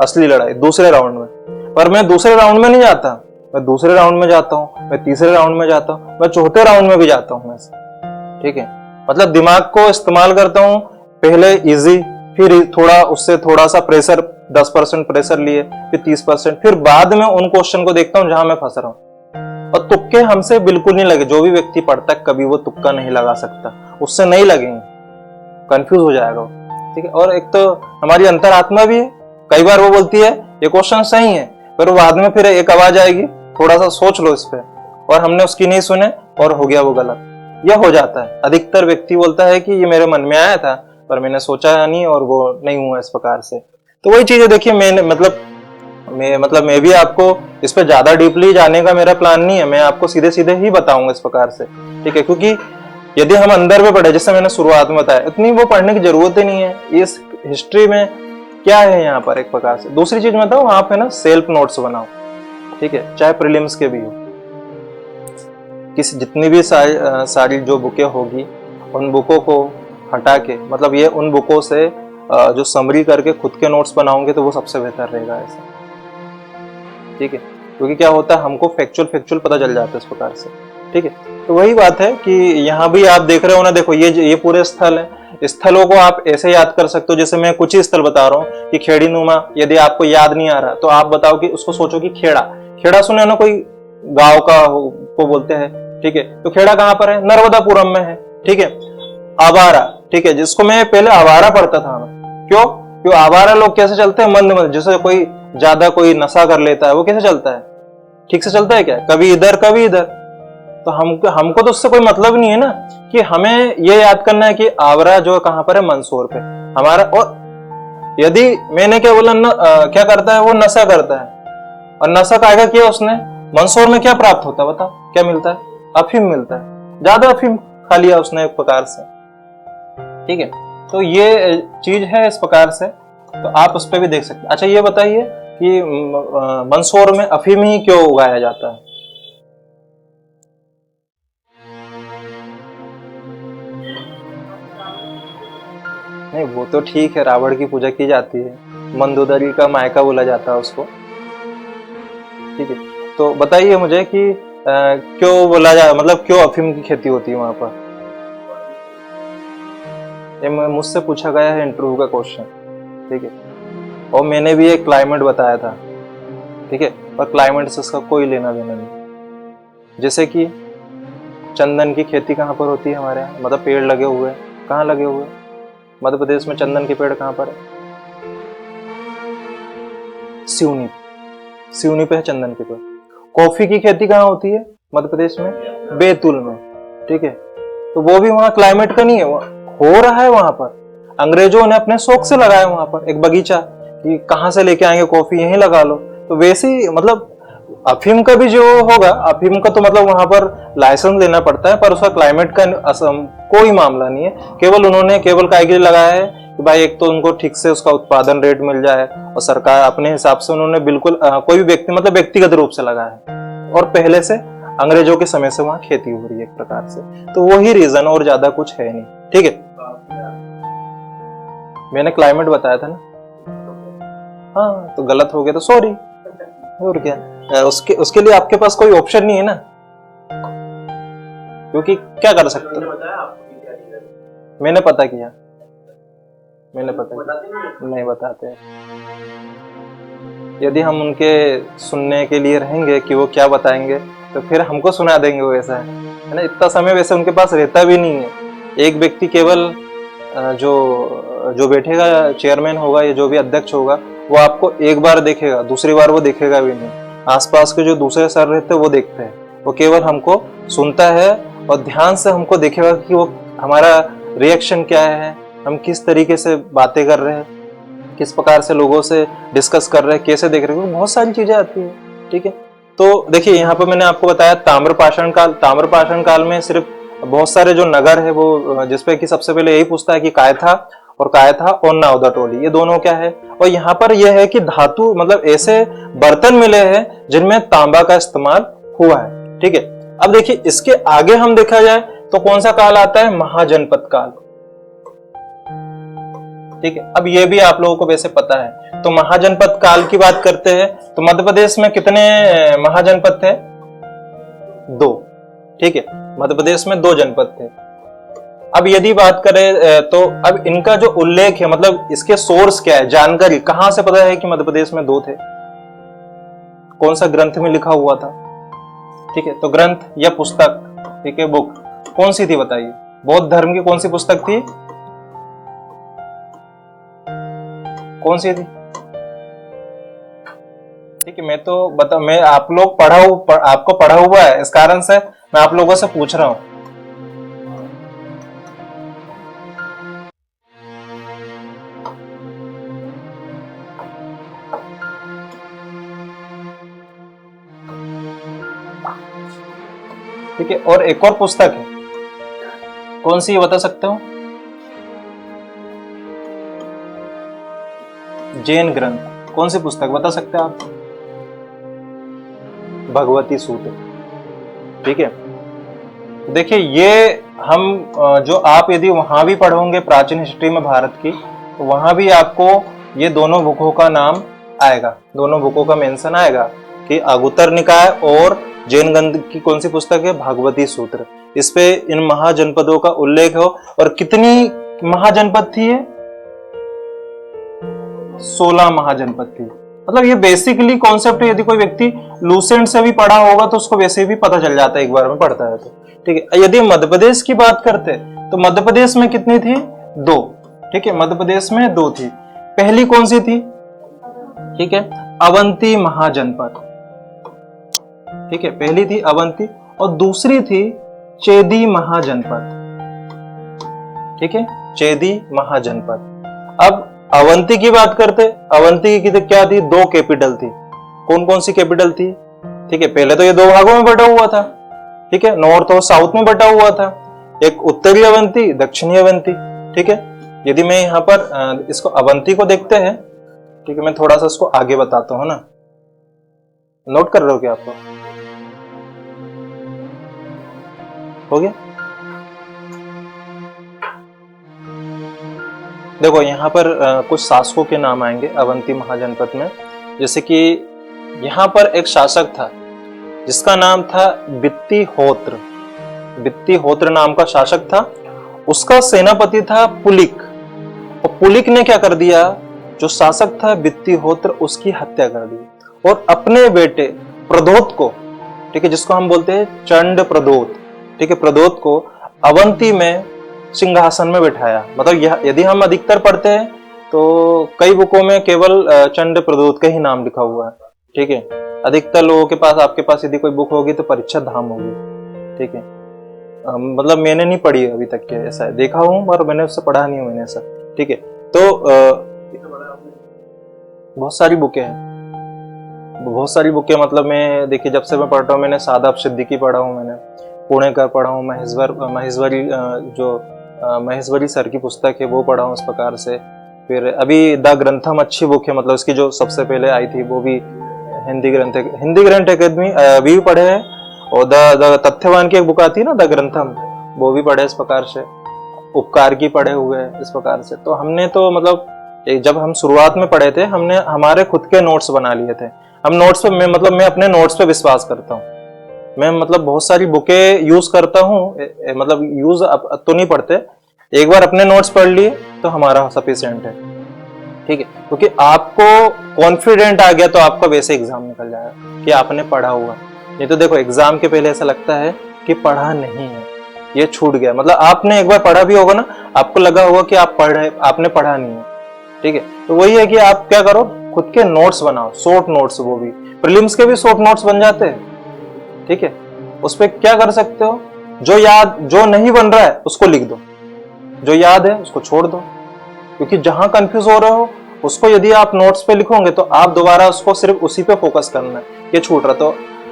असली लड़ाई दूसरे राउंड में, पर मैं दूसरे राउंड में नहीं जाता, मैं दूसरे राउंड में जाता हूँ, मैं तीसरे राउंड में जाता हूँ, मैं चौथे राउंड में भी जाता हूँ वैसे, ठीक है। मतलब दिमाग को इस्तेमाल करता हूँ, पहले इजी, फिर थोड़ा उससे थोड़ा सा प्रेशर, 10% प्रेशर लिए, फिर 30%, फिर बाद में उन क्वेश्चन को देखता हूँ जहां मैं फंस रहा हूँ। और तुक्के हमसे बिल्कुल नहीं लगे, जो भी व्यक्ति पढ़ता है कभी वो तुक्का नहीं लगा सकता, उससे नहीं लगेंगे, कंफ्यूज हो जाएगा वो, ठीक है। और एक तो हमारी अंतरात्मा भी है, कई बार वो बोलती है ये क्वेश्चन सही है, पर बाद में फिर एक आवाज आएगी थोड़ा सा सोच लो इस पे, और हमने उसकी नहीं सुने और हो गया वो गलत, यह हो जाता है। अधिकतर व्यक्ति बोलता है कि ये मेरे मन में आया था पर मैंने सोचा नहीं और वो नहीं हुआ इस प्रकार से। तो वही चीजें देखिए, मैं भी आपको इस पे ज्यादा डीपली जाने का मेरा प्लान नहीं है, मैं आपको सीधे सीधे ही बताऊंगा इस प्रकार से, ठीक है। क्योंकि यदि हम अंदर में पढ़े, जैसे मैंने शुरुआत में बताया, इतनी वो पढ़ने की जरूरत ही नहीं है। इस हिस्ट्री में क्या है यहाँ पर एक प्रकार से। दूसरी चीज मैं बताऊं, आप है ना सेल्फ नोट्स बनाओ, ठीक है, चाहे प्रीलिम्स के भी हो, किसी जितनी भी सारी जो बुकें होगी उन बुकों को हटा के, मतलब ये उन बुकों से जो समरी करके खुद के नोट्स बनाओगे तो वो सबसे बेहतर रहेगा ऐसा, ठीक है। क्योंकि क्या होता है, हमको फैक्चुअल पता चल जाता है इस प्रकार से, ठीक है। तो वही बात है कि यहाँ भी आप देख रहे हो ना, देखो ये पूरे स्थल है। स्थलों को आप ऐसे याद कर सकते हो, जैसे मैं कुछ ही स्थल बता रहा हूँ कि खेड़ी नुमा। यदि आपको याद नहीं आ रहा तो आप बताओ कि उसको सोचो कि खेड़ा, खेड़ा सुने ना, कोई गांव को बोलते हैं, ठीक है। तो खेड़ा कहाँ पर है? नर्मदापुरम में है, ठीक है। आवारा, ठीक है, जिसको मैं पहले आवारा पढ़ता था। क्यों आवारा लोग कैसे चलते हैं? मंद मंद, जैसे कोई ज्यादा कोई नशा कर लेता है वो कैसे चलता है? ठीक से चलता है क्या? कभी इधर कभी इधर। तो हमको तो उससे कोई मतलब नहीं है ना, कि हमें ये याद करना है कि आवारा जो कहां पर है? मंदसौर पे हमारा। और यदि मैंने क्या बोला क्या करता है वो? नशा करता है। और नशा कायगा किया उसने, मंदसौर में क्या प्राप्त होता है बताओ? क्या मिलता है? अफीम मिलता है। ज्यादा अफीम खा लिया उसने एक प्रकार से, ठीक है। तो ये चीज है इस प्रकार से, तो आप उस पर भी देख सकते हैं। अच्छा ये बताइए कि मंदसौर में अफीम ही क्यों उगाया जाता है? नहीं वो तो ठीक है, रावण की पूजा की जाती है, मंदोदरी का मायका बोला जाता है उसको, ठीक है। तो बताइए मुझे कि क्यों बोला जा, मतलब क्यों अफीम की खेती होती है वहां पर? ये मुझसे पूछा गया है इंटरव्यू का क्वेश्चन, ठीक है। और मैंने भी एक क्लाइमेट बताया था, ठीक है, पर क्लाइमेट से इसका कोई लेना देना नहीं। जैसे कि चंदन की खेती कहाँ पर होती है हमारे यहाँ? मतलब पेड़ लगे हुए, कहाँ लगे हुए? मध्य प्रदेश में चंदन के पेड़ कहाँ पर है? सिवनी, सिवनी पे है चंदन के पेड़। कॉफी की खेती कहाँ होती है मध्य प्रदेश में? बैतूल में, ठीक है। तो वो भी वहाँ क्लाइमेट का नहीं है, हो रहा है वहां पर। अंग्रेजों ने अपने शौक से लगाया वहां पर एक बगीचा, कि कहां से लेके आएंगे कॉफी, यहीं लगा लो। तो वैसे ही मतलब अफीम का भी जो होगा, अफीम का तो मतलब वहां पर लाइसेंस लेना पड़ता है, पर उसका क्लाइमेट का कोई मामला नहीं है। केवल उन्होंने केवल काय के लिए लगाया है कि भाई एक तो उनको ठीक से उसका उत्पादन रेट मिल जाए, और सरकार अपने हिसाब से उन्होंने बिल्कुल कोई भी व्यक्ति मतलब व्यक्तिगत रूप से लगाया है। और पहले से अंग्रेजों के समय से वहां खेती हो रही है एक प्रकार से। तो वही रीजन, और ज्यादा कुछ है नहीं, ठीक है। मैंने क्लाइमेट बताया था ना, हाँ तो गलत हो गया तो सॉरी, और क्या। उसके लिए आपके पास कोई ऑप्शन नहीं है ना, क्योंकि क्या कर सकते हो? मैंने पता किया, मैंने पता किया, नहीं बताते। यदि हम उनके सुनने के लिए रहेंगे कि वो क्या बताएंगे, तो फिर हमको सुना देंगे वो, ऐसा है ना। इतना समय वैसे उनके पास रहता भी नहीं है। एक व्यक्ति केवल जो बैठेगा, चेयरमैन होगा या जो भी अध्यक्ष होगा, वो आपको एक बार देखेगा, दूसरी बार वो देखेगा भी नहीं। आसपास के जो दूसरे सर रहते हैं वो देखते हैं, वो केवल हमको सुनता है और ध्यान से हमको देखेगा कि वो हमारा रिएक्शन क्या है, हम किस तरीके से बातें कर रहे हैं, किस प्रकार से लोगों से डिस्कस कर रहे हैं, कैसे देख रहे हैं, बहुत सारी चीजें आती है, ठीक है। तो देखिए यहाँ पर मैंने आपको बताया ताम्रपाषाण काल। ताम्रपाषाण काल में सिर्फ बहुत सारे जो नगर है वो, जिसपे कि सबसे पहले यही पूछता है कि कायथा और नावदा टोली, ये दोनों क्या है। और यहाँ पर यह है कि धातु मतलब ऐसे बर्तन मिले हैं जिनमें तांबा का इस्तेमाल हुआ है, ठीक है। अब देखिए इसके आगे हम देखा जाए तो कौन सा काल आता है? महाजनपद काल, ठीक है। अब ये भी आप लोगों को वैसे पता है। तो महाजनपद काल की बात करते हैं तो मध्य प्रदेश में कितने महाजनपद थे? 2, ठीक है। मध्य प्रदेश में 2 जनपद थे। अब यदि बात करें तो अब इनका जो उल्लेख है, मतलब इसके सोर्स क्या है, जानकारी कहां से पता है कि मध्य प्रदेश में 2 थे? कौन सा ग्रंथ में लिखा हुआ था? ठीक है, तो ग्रंथ या पुस्तक, ठीक है, बुक कौन सी थी बताइए? बौद्ध धर्म की कौन सी पुस्तक थी? कौन सी थी? ठीक है, मैं आप लोग आपको पढ़ा हुआ है, इस कारण से मैं आप लोगों से पूछ रहा हूं। ठीक है, और एक और पुस्तक है, कौन सी बता सकते हो? जैन ग्रंथ, कौन सी पुस्तक बता सकते हैं आप? भगवती सूत्र, ठीक है। देखिए ये हम जो आप यदि वहां भी पढ़ोगे प्राचीन हिस्ट्री में भारत की, तो वहां भी आपको ये दोनों बुकों का नाम आएगा, दोनों बुकों का मेंशन आएगा कि अगुत्तर निकाय और जैन ग्रंथ की कौन सी पुस्तक है? भगवती सूत्र। इस पे इन महाजनपदों का उल्लेख हो। और कितनी महाजनपद थी ये? 16 महाजनपद थी। मतलब ये बेसिकली कॉन्सेप्ट, यदि कोई व्यक्ति लूसेंट से भी पढ़ा होगा तो उसको वैसे भी पता चल जाता है एक बार में पढ़ता है तो। ठीक है, यदि मध्य प्रदेश की बात करते तो मध्य प्रदेश में कितनी थी? 2। ठीक है, मध्य प्रदेश में 2 थी। पहली कौन सी थी? ठीक है, अवंती महाजनपद। ठीक है, पहली थी अवंती और दूसरी थी चेदी महाजनपद। ठीक है, चेदी महाजनपद। अब अवंती की बात करते, अवंती की तो क्या थी? 2 कैपिटल थी। कौन कौन सी कैपिटल थी? ठीक है, पहले तो ये 2 भागों में बटा हुआ था। ठीक है, नॉर्थ और साउथ में बटा हुआ था। एक उत्तरी अवंती, दक्षिणी अवंती। ठीक है, यदि मैं यहाँ पर इसको अवंती को देखते हैं, ठीक है, मैं थोड़ा सा इसको आगे बताता हूं ना। नोट कर रहे हो क्या आपको? हो गया? देखो यहाँ पर कुछ शासकों के नाम आएंगे अवंती महाजनपद में। जैसे कि यहाँ पर एक शासक था जिसका नाम था बित्तिहोत्र। बित्तिहोत्र नाम का शासक था। उसका सेनापति था पुलिक। और पुलिक ने क्या कर दिया? जो शासक था बित्तिहोत्र, उसकी हत्या कर दी और अपने बेटे प्रदोत को, ठीक है, जिसको हम बोलते हैं चंड प्रदोत, ठीक है, प्रदोत को अवंती में सिंहासन में बिठाया। मतलब यदि हम अधिकतर पढ़ते हैं तो कई बुकों में केवल चंड प्रदोत का ही नाम लिखा हुआ है। ठीक है, अधिकतर लोगों के पास, आपके पास यदि कोई बुक होगी तो परीक्षा धाम होगी। ठीक है, मतलब मैंने नहीं पढ़ी अभी तक के, ऐसा है, देखा हूं पर मैंने उससे पढ़ा नहीं हूं मैंने ऐसा। ठीक है, तो बहुत सारी बुकें हैं, बहुत सारी बुकें। मतलब मैं देखिए जब से मैं पढ़ रहा हूँ, मैंने सादाब सिद्दीकी पढ़ा हूँ, मैंने पुणेकर पढ़ा हूँ, महेश्वरी सर की पुस्तक है वो पढ़ा हूँ इस प्रकार से। फिर अभी द ग्रंथम अच्छी बुक है, मतलब इसकी जो सबसे पहले आई थी वो भी हिंदी ग्रंथ अकेदमी अभी भी पढ़े हैं। और द तथ्यवान की एक बुक आती है ना, द ग्रंथम, वो भी पढ़े इस प्रकार से। उपकार की पढ़े हुए इस प्रकार से। तो हमने तो मतलब जब हम शुरुआत में पढ़े थे, हमने हमारे खुद के नोट्स बना लिए थे। हम नोट्स पे मैं अपने नोट्स पे विश्वास करता हूँ। मैं मतलब बहुत सारी बुकें यूज करता हूँ, मतलब यूज अब तो नहीं पढ़ते, एक बार अपने नोट्स पढ़ लिए तो हमारा सफिशिएंट है। ठीक है, क्योंकि आपको कॉन्फिडेंट आ गया तो आपका वैसे एग्जाम निकल जाएगा कि आपने पढ़ा हुआ। नहीं तो देखो एग्जाम के पहले ऐसा लगता है कि पढ़ा नहीं है, ये छूट गया। मतलब आपने एक बार पढ़ा भी होगा ना, आपको लगा होगा कि आप पढ़ रहे, आपने पढ़ा नहीं है। ठीक है, तो वही है कि आप क्या करो, खुद के नोट्स बनाओ, शॉर्ट नोट्स। वो भी प्रीलिम्स के भी शॉर्ट नोट्स बन जाते हैं। ठीक है, उस पर क्या कर सकते हो, जो नहीं बन रहा है उसको लिख दो, जो याद है उसको छोड़ दो। क्योंकि जहां कंफ्यूज हो रहे हो उसको यदि आप नोट्स पे लिखोगे तो आप दोबारा उसको सिर्फ उसी पे फोकस करना है। ये छूट रहा तो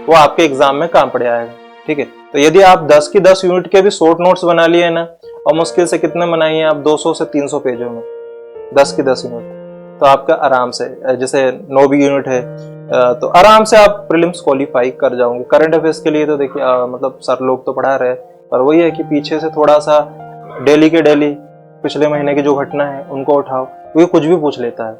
वो आपके एग्जाम में काम पड़ जाएगा। ठीक है, तो यदि आप 10 की 10 यूनिट के भी शॉर्ट नोट्स बना लिए ना, और मुश्किल से कितने बनाइए आप, 200 से 300 पेजों में 10 की 10 यूनिट, तो आपका आराम से, जैसे 9 भी यूनिट है तो आराम से आप प्रीलिम्स क्वालिफाई कर जाओगे। करंट अफेयर्स के लिए तो देखिए मतलब सर लोग तो पढ़ा रहे, पर वही है कि पीछे से थोड़ा सा डेली के डेली पिछले महीने की जो घटना है उनको उठाओ, क्योंकि कुछ भी पूछ लेता है।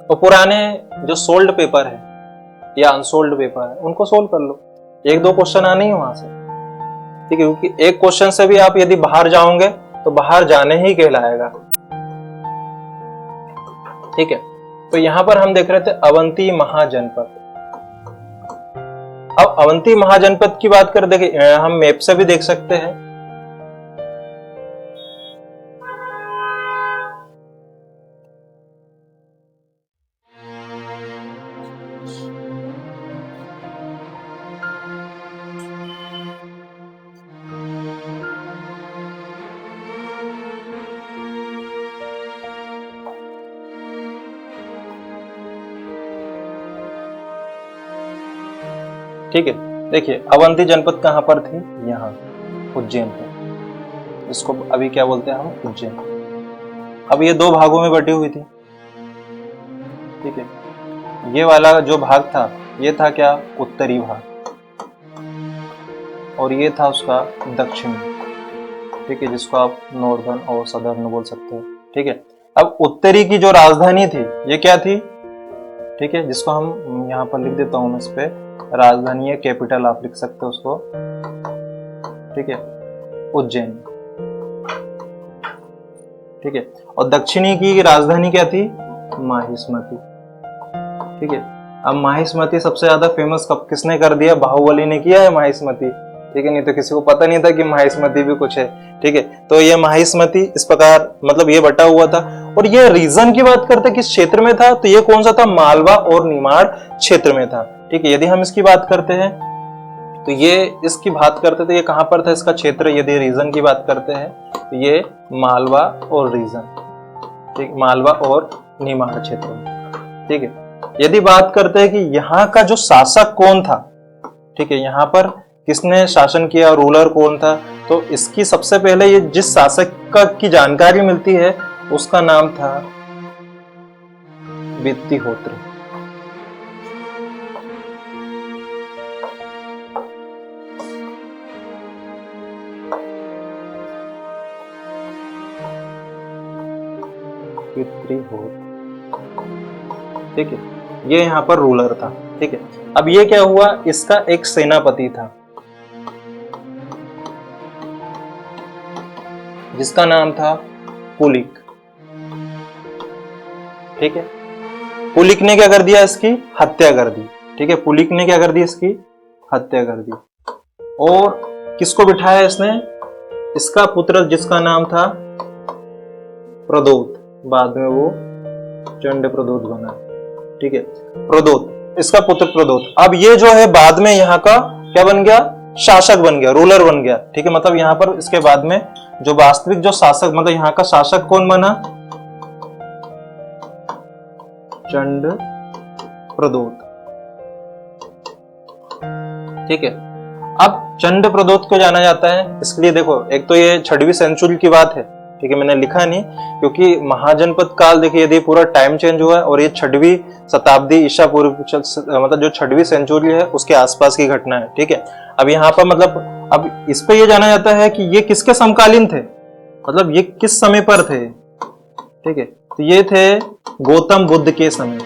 और पुराने जो सोल्ड पेपर है या अनसोल्ड पेपर है उनको सोल्व कर लो, 1-2 क्वेश्चन आने ही वहां से। ठीक है, क्योंकि एक क्वेश्चन से भी आप यदि बाहर जाओगे तो बाहर जाने ही कहलाएगा। ठीक है, तो यहां पर हम देख रहे थे अवंती महाजनपद। अब अवंती महाजनपद की बात कर, देखिए हम मैप से भी देख सकते हैं। ठीक है, देखिए अवंती जनपद कहां पर थी, यहाँ उज्जैन पे। इसको अभी क्या बोलते हैं हम, उज्जैन। अब ये 2 भागों में बटी हुई थी। ठीक है, ये वाला जो भाग था ये था क्या, उत्तरी भाग, और ये था उसका दक्षिण। ठीक है, जिसको आप नॉर्दर्न और सदर्न बोल सकते हो। ठीक है, अब उत्तरी की जो राजधानी थी ये क्या थी, ठीक है, जिसको हम यहाँ पर लिख देता हूं मैं इस पे, राजधानी है, कैपिटल आप लिख सकते हो उसको, ठीक है, उज्जैन, ठीक है। और दक्षिणी की राजधानी क्या थी? माहिष्मति, ठीक है। अब माहिष्मति सबसे ज्यादा फेमस कब किसने कर दिया? बाहुबली ने किया है माहिष्मति, ठीक है। नहीं तो किसी को पता नहीं था कि माहिष्मति भी कुछ है, ठीक है। तो ये माहिष्मति इस प्रकार मतलब ये बटा हुआ था। और ये रीजन की बात करते किस क्षेत्र में था? तो ये कौन सा था? मालवा और निमाड़ क्षेत्र में था, ठीक है। यदि हम इसकी बात करते हैं तो ये इसकी बात करते तो ये कहां पर था इसका क्षेत्र? यदि रीजन की बात करते हैं तो ये मालवा और रीजन, ठीक, मालवा और निमाड़ क्षेत्र में, ठीक है। यदि बात करते हैं कि यहाँ का जो शासक कौन था, ठीक है, यहाँ पर किसने शासन किया, रूलर कौन था, तो इसकी सबसे पहले ये जिस शासक का की जानकारी मिलती है उसका नाम था वित्तिहोत्र, ठीक है। ये यहाँ पर रूलर था, ठीक है। अब ये क्या हुआ? इसका एक सेनापति था जिसका नाम था पुलिक, ठीक है। पुलिक ने क्या कर दिया? इसकी हत्या कर दी, ठीक है। पुलिक ने क्या कर दी? इसकी हत्या कर दी। और किसको बिठाया इसने? इसका पुत्र जिसका नाम था प्रदोत, बाद में वो चंड प्रदोत बना, ठीक है। प्रदोत, इसका पुत्र प्रदोत। अब ये जो है बाद में यहाँ का क्या बन गया? शासक बन गया, रूलर बन गया, ठीक है। मतलब यहाँ पर इसके बाद में जो वास्तविक जो शासक मतलब यहाँ का शासक कौन बना? चंड प्रदोत, ठीक है। अब चंड प्रदोत को जाना जाता है इसलिए देखो, एक तो ये 6वीं सेंचुरी की बात है, ठीक है। मैंने लिखा नहीं क्योंकि महाजनपद काल देखिए यदि पूरा टाइम चेंज हुआ है और ये 6वीं शताब्दी ईसा पूर्व मतलब जो 6वीं सेंचुरी है उसके आसपास की घटना है, ठीक है। अब यहाँ पर मतलब अब इस पे ये जाना जाता है कि ये किसके समकालीन थे, मतलब ये किस समय पर थे, ठीक है। तो ये थे गौतम बुद्ध के समय,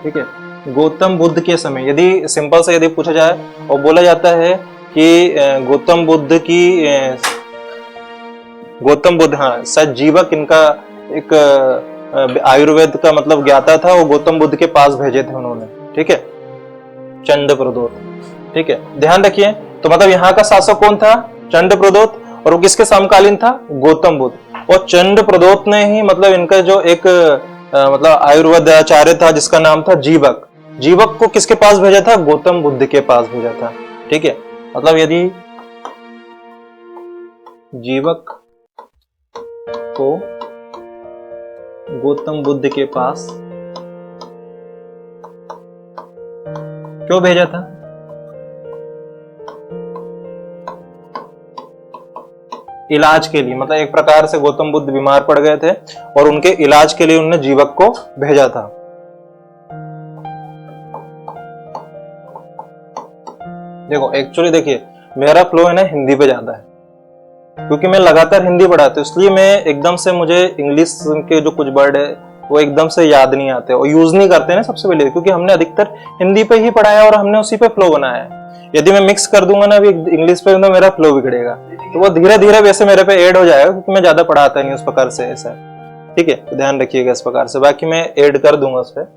ठीक है, गौतम बुद्ध के समय। यदि सिंपल से यदि पूछा जाए और बोला जाता है कि गौतम बुद्ध, हाँ शायद जीवक इनका एक आयुर्वेद का मतलब ज्ञाता था, वो गौतम बुद्ध के पास भेजे थे उन्होंने, ठीक है, चंड प्रदोत, ठीक है। ध्यान रखिए, तो मतलब यहाँ का शासक कौन था? चंड प्रदोत, और वो किसके समकालीन था? गौतम बुद्ध। और चंड प्रदोत ने ही मतलब इनका जो एक मतलब आयुर्वेद आचार्य था जिसका नाम था जीवक, जीवक को किसके पास भेजा था? गौतम बुद्ध के पास भेजा था, ठीक है। मतलब यदि जीवक को गौतम बुद्ध के पास क्यों भेजा था? इलाज के लिए, मतलब एक प्रकार से गौतम बुद्ध बीमार पड़ गए थे और उनके इलाज के लिए उन्होंने जीवक को भेजा था। देखो एक्चुअली देखिए मेरा फ्लो है ना हिंदी पे ज्यादा है क्योंकि मैं लगातार हिंदी पढ़ाता हूँ, इसलिए मैं एकदम से मुझे इंग्लिश के जो कुछ वर्ड है वो एकदम से याद नहीं आते और यूज नहीं करते ना सबसे पहले, क्योंकि हमने अधिकतर हिंदी पे ही पढ़ाया और हमने उसी पे फ्लो बनाया है। यदि मैं मिक्स कर दूंगा ना अभी इंग्लिश पे तो मेरा फ्लो बिगड़ेगा, तो वो धीरे धीरे वैसे मेरे पे ऐड हो जाएगा क्योंकि मैं ज्यादा पढ़ाता नहीं उस प्रकार से ऐसा, ठीक है। तो ध्यान रखिएगा इस प्रकार से, बाकी मैं ऐड कर दूंगा उस पर।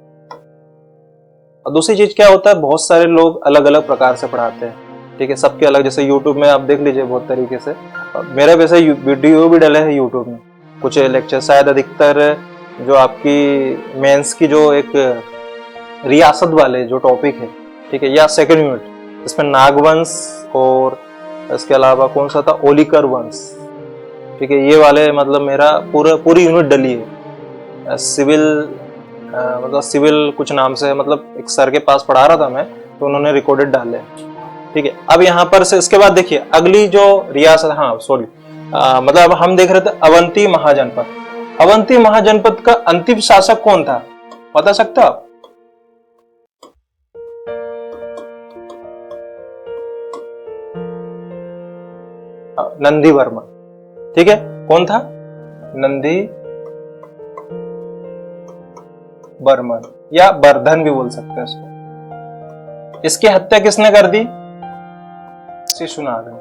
और दूसरी चीज क्या होता है, बहुत सारे लोग अलग अलग प्रकार से पढ़ाते हैं, ठीक है, सबके अलग। जैसे यूट्यूब में आप देख लीजिए बहुत तरीके से, मेरा वैसे वीडियो भी डले है यूट्यूब में, कुछ लेक्चर शायद अधिकतर जो आपकी मेंस की जो एक रियासत वाले जो टॉपिक है, ठीक है, या सेकंड यूनिट, इसमें नागवंश और इसके अलावा कौन सा था, ओलिकर वंश, ठीक है, ये वाले मतलब मेरा पूरी यूनिट डली है। सिविल मतलब सिविल कुछ नाम से, मतलब एक सर के पास पढ़ा रहा था मैं, तो उन्होंने रिकॉर्डेड डाले, ठीक है। अब यहाँ पर से इसके बाद देखिए अगली जो रियासत, हाँ सॉरी मतलब हम देख रहे थे अवंती महाजनपद। अवंती महाजनपद का अंतिम शासक कौन था, बता सकते हो आप? नंदी वर्मन, ठीक है, कौन था? नंदी वर्मन, या वर्धन भी बोल सकते हैं इसको। इसकी हत्या किसने कर दी? शिशुनाग ने।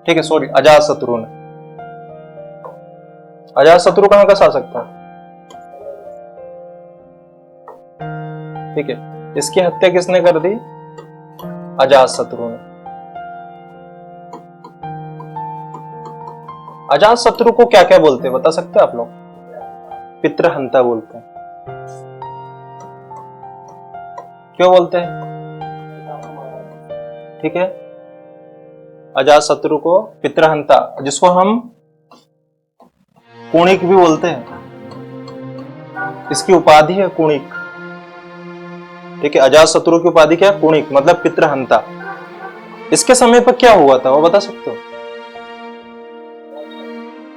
ठीक है, सॉरी, अजातशत्रु ने। अजातशत्रु कहां का शासक था? ठीक है, इसकी हत्या किसने कर दी? अजातशत्रु ने। अजातशत्रु को क्या क्या बोलते हैं बता सकते हैं आप लोग? पितृहंता बोलते हैं। क्यों बोलते हैं? ठीक है, अजातशत्रु को पितृहंता, जिसको हम कुणिक भी बोलते हैं, इसकी उपाधि है कुणिक। ठीक है, अजातशत्रु की उपाधि क्या है? कुणिक, मतलब पितृहंता। इसके समय पर क्या हुआ था वो बता सकते हो?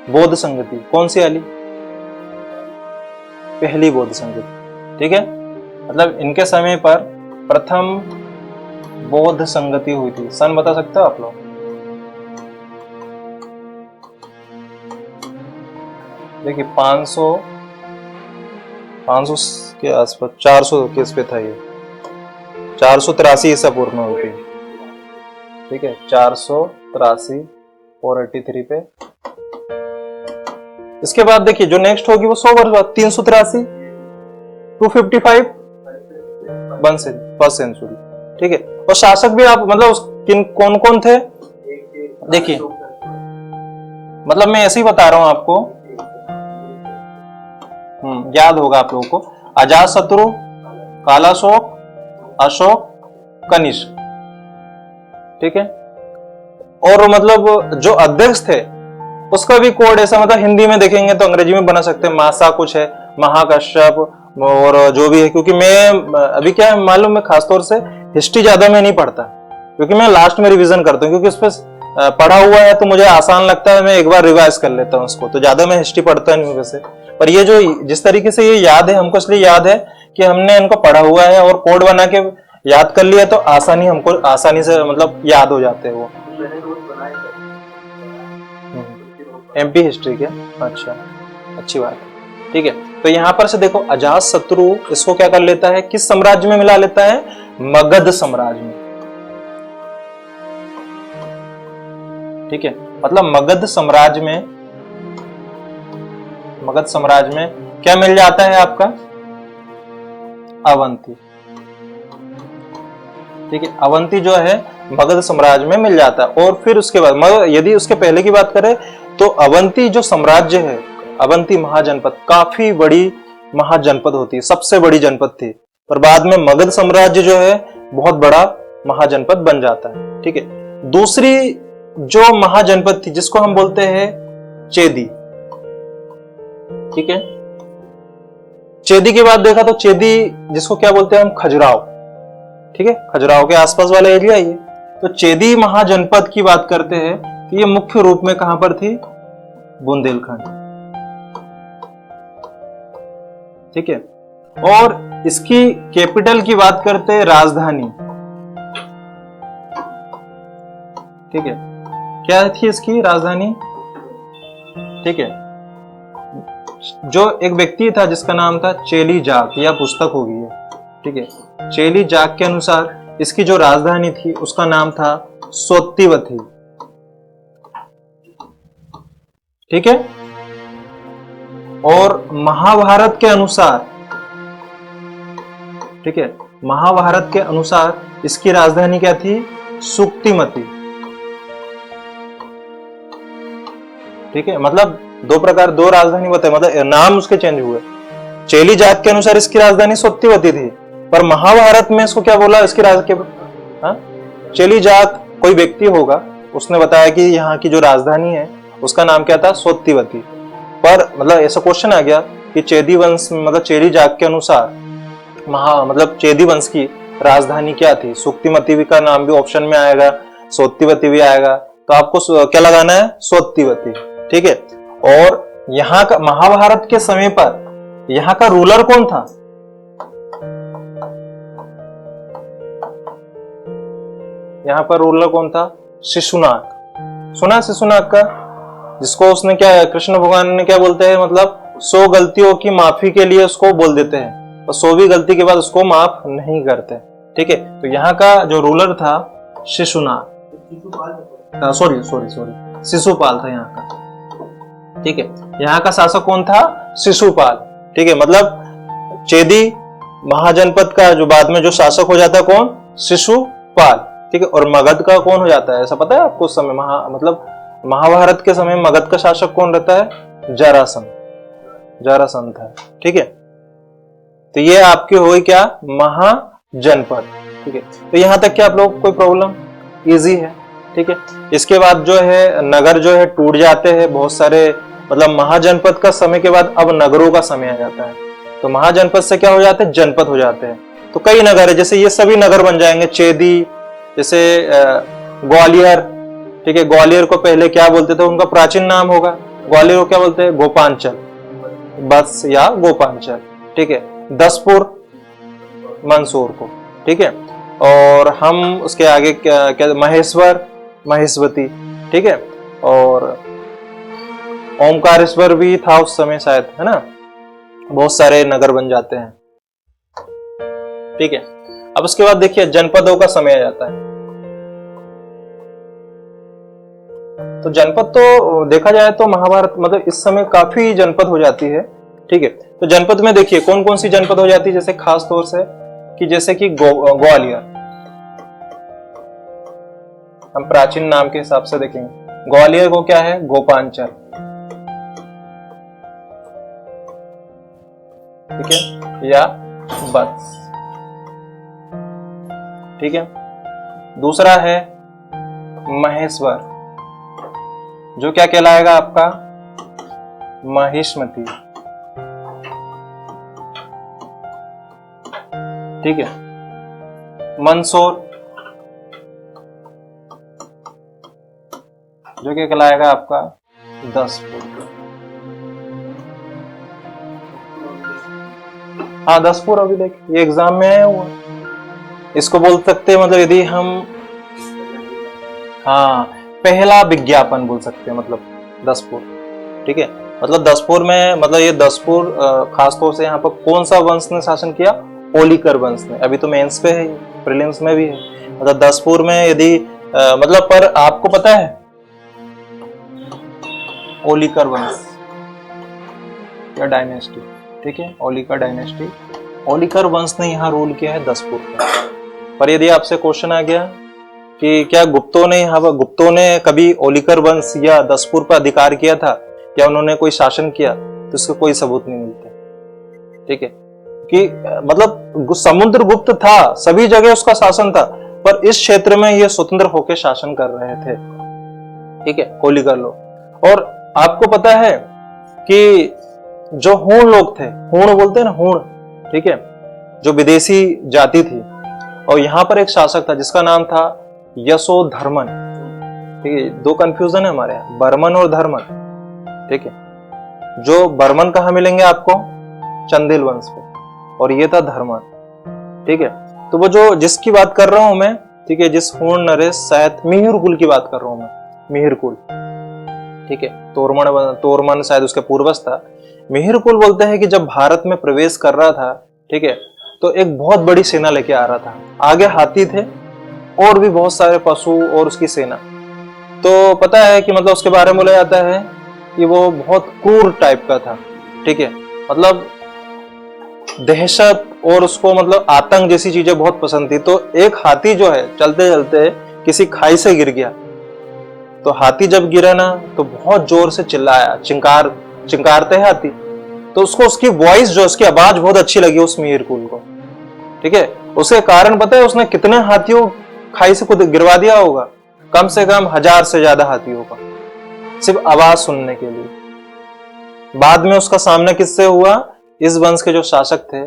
बौद्ध संगति। कौन सी वाली? पहली बौद्ध संगति। ठीक है, मतलब इनके समय पर प्रथम बौद्ध संगति हुई थी। सन बता सकते हो आप लोग? देखिए 500 के आसपास, 400 के इस पे था ये, 483 ईसा पूर्व में हुई थी। ठीक है, 483 483 पे। इसके बाद देखिए जो नेक्स्ट होगी वो 100 वर्ष बाद, 383 255 फर्स्ट सेंचुरी। ठीक है, और शासक भी आप मतलब किन कौन कौन थे देखिए, मतलब मैं ऐसे ही बता रहा हूं आपको, याद होगा आप लोगों को। अजातशत्रु, कालाशोक, अशोक, कनिष्क। ठीक है, और मतलब जो अध्यक्ष थे उसका भी कोड ऐसा, मतलब हिंदी में देखेंगे तो अंग्रेजी में बना सकते हैं, मासा कुछ है, महाकश्यप और जो भी है। क्योंकि मैं अभी क्या है मालूम, मैं खासतौर से हिस्ट्री ज्यादा मैं नहीं पढ़ता, क्योंकि मैं लास्ट में रिवीजन करता हूँ, क्योंकि उस पर पढ़ा हुआ है तो मुझे आसान लगता है, मैं एक बार रिवाइज कर लेता हूँ उसको, तो ज्यादा मैं हिस्ट्री पढ़ता नहीं हूँ वैसे। पर ये जो जिस तरीके से ये याद है हमको, इसलिए याद है कि हमने इनको पढ़ा हुआ है और कोड बना के याद कर लिया, तो हमको आसानी से मतलब याद हो जाते हैं वो। एमपी हिस्ट्री क्या? अच्छा, अच्छी बात है। ठीक है, तो यहां पर से देखो अजातशत्रु इसको क्या कर लेता है, किस साम्राज्य में मिला लेता है? मगध साम्राज्य में। ठीक है, मतलब मगध साम्राज्य में क्या मिल जाता है आपका? अवंती। ठीक है, अवंती जो है मगध साम्राज्य में मिल जाता है। और फिर उसके बाद यदि उसके पहले की बात करें तो अवंती जो साम्राज्य है, अवंती महाजनपद काफी बड़ी महाजनपद होती है, सबसे बड़ी जनपद थी, पर बाद में मगध साम्राज्य जो है बहुत बड़ा महाजनपद बन जाता है। ठीक है, दूसरी जो महाजनपद थी जिसको हम बोलते हैं चेदी। ठीक है, चेदी की बात देखा तो चेदी जिसको क्या बोलते हैं हम? खजुराहो। ठीक है, खजुराहो के आसपास वाला एरिया ये। तो चेदी महाजनपद की बात करते हैं कि ये मुख्य रूप में कहां पर थी? बुंदेलखंड। ठीक है, और इसकी कैपिटल की बात करते हैं राजधानी। ठीक है, क्या थी इसकी राजधानी? ठीक है, जो एक व्यक्ति था जिसका नाम था चेली जाक, या पुस्तक होगी है। ठीक है, चेली जाक के अनुसार इसकी जो राजधानी थी उसका नाम था सोत्तीवती। ठीक है, और महाभारत के अनुसार, ठीक है, महाभारत के अनुसार इसकी राजधानी क्या थी? सुक्तिमती। ठीक है, मतलब दो राजधानी बताए, मतलब नाम उसके चेंज हुए। चेली जात के अनुसार इसकी राजधानी सोत्तीवती थी, पर महाभारत में इसको क्या बोला? इसकी चेली जात कोई व्यक्ति होगा, उसने बताया कि यहाँ की जो राजधानी है उसका नाम क्या था? सोत्तीवती। पर मतलब ऐसा क्वेश्चन आ गया कि चेदी वंश, मतलब चेली जात के अनुसार मतलब चेदी वंश की राजधानी क्या थी? सुक्तिमती का नाम भी ऑप्शन में आएगा, सोत्तीवती भी आएगा, तो आपको क्या लगाना है? सोत्तीवती। ठीक है, और यहाँ का महाभारत के समय पर यहाँ का रूलर कौन था? यहाँ पर रूलर कौन था? शिशुनाग। सुना शिशुनाग का? जिसको उसने क्या, कृष्ण भगवान ने क्या बोलते हैं, मतलब 100 गलतियों की माफी के लिए उसको बोल देते हैं और 100वीं गलती के बाद उसको माफ नहीं करते। ठीक है, तो यहाँ का जो रूलर था शिशुनाग, सॉरी शिशुपाल था यहाँ का। ठीक है, यहाँ का शासक कौन था? शिशुपाल। ठीक है, मतलब चेदी महाजनपद का जो बाद में जो शासक हो जाता है कौन? शिशुपाल। ठीक है, और मगध का कौन हो जाता है, ऐसा पता है आपको? उस समय मतलब महाभारत के समय मगध का शासक कौन रहता है? जरासंध था। ठीक है, तो ये आपकी हो गई क्या? महाजनपद। ठीक है, तो यहां तक क्या आप लोग कोई प्रॉब्लम? इजी है। ठीक है, इसके बाद जो है नगर जो है टूट जाते हैं बहुत सारे, मतलब महाजनपद का समय के बाद अब नगरों का समय आ जाता है। तो महाजनपद से क्या हो जाते हैं? जनपद हो जाते हैं। तो कई नगर है, जैसे ये सभी नगर बन जाएंगे। चेदी, जैसे ग्वालियर। ठीक है, ग्वालियर को पहले क्या बोलते थे? उनका प्राचीन नाम होगा ग्वालियर को क्या बोलते हैं? गोपांचल, बस या गोपांचल। ठीक है, दसपुर मंसूर को। ठीक है, और हम उसके आगे क्या महेश्वर, महेशवती। ठीक है, और ओमकारेश्वर भी था उस समय शायद, है ना? बहुत सारे नगर बन जाते हैं। ठीक है, अब उसके बाद देखिए जनपदों का समय आ जाता है। तो जनपद तो देखा जाए तो महाभारत मतलब इस समय काफी जनपद हो जाती है। ठीक है, तो जनपद में देखिए कौन कौन सी जनपद हो जाती है, जैसे खास तौर से कि जैसे कि ग्वालियर, हम प्राचीन नाम के हिसाब से देखेंगे। ग्वालियर को क्या है? गोपांचल। ठीक है, या बत्स। ठीक है, दूसरा है महेश्वर, जो क्या कहलाएगा आपका? महिष्मती। ठीक है, मंदसौर, जो क्या कहलाएगा आपका? दसपुर। हाँ, दसपुर अभी देख ये एग्जाम में आया हुआ, इसको बोल सकते हैं मतलब यदि हम, हाँ, पहला विज्ञापन बोल सकते हैं मतलब दसपुर। ठीक है, मतलब दसपुर में मतलब ये दसपुर खासतौर से यहाँ पर कौन सा वंश ने शासन किया? होलिकर वंश ने। अभी तो मेंस पे है, प्रीलिम्स में भी है। मतलब दसपुर में यदि मतलब पर आपको पता है होलिकर वंश या डायनेस्टी? ठीक है, होलिकर डायनेस्टी, होलिकर वंश ने यहाँ रूल किया है दसपुर पर यदि आपसे क्वेश्चन आ गया कि क्या गुप्तों ने कभी होलिकर वंश या दसपुर पर अधिकार किया था या उन्होंने कोई शासन किया, तो इसका कोई सबूत नहीं मिलता। ठीक है, कि मतलब समुद्र गुप्त था, सभी जगह उसका शासन था, पर इस क्षेत्र में ये स्वतंत्र होकर शासन कर रहे थे। ठीक है, होलिकर लोग। और आपको पता है कि जो हूण लोग थे, हूण बोलते हैं ना, हूण, ठीक है, जो विदेशी जाति थी, और यहाँ पर एक शासक था जिसका नाम था यशोधर्मन। ठीक है, दो कंफ्यूजन है हमारे यहाँ, बर्मन और धर्मन। ठीक है, जो बर्मन कहाँ मिलेंगे आपको? चंदेल वंश पे, और ये था धर्मन। ठीक है, तो वो जो जिसकी बात कर रहा हूं मैं, ठीक है, जिस हूण नरेश शायद मिहिर कुल की बात कर रहा हूं मैं, मिहिर कुल। ठीक है, तोरमन शायद उसके पूर्वज था। मिहिर कुल बोलते हैं कि जब भारत में प्रवेश कर रहा था, ठीक है, तो एक बहुत बड़ी सेना लेके आ रहा था। आगे हाथी थे और भी बहुत सारे पशु और उसकी सेना। तो पता है कि मतलब उसके बारे में बोला जाता है कि वो बहुत क्रूर टाइप का था। ठीक है, मतलब दहशत और उसको मतलब आतंक जैसी चीजें बहुत पसंद थी। तो एक हाथी जो है चलते चलते किसी खाई से गिर गया। तो हाथी जब गिरा ना तो बहुत जोर से चिल्लाया, चिंकारते हैं हाथी। तो उसको उसकी वॉइस जो उसकी आवाज बहुत अच्छी लगी उस मिहिर कुल को। ठीक है, उसके कारण पता है उसने कितने हाथियों खाई से खुद गिरवा दिया होगा? कम से कम 1000 से ज्यादा हाथियों का, सिर्फ आवाज सुनने के लिए। बाद में उसका सामना किससे हुआ? इस वंश के जो शासक थे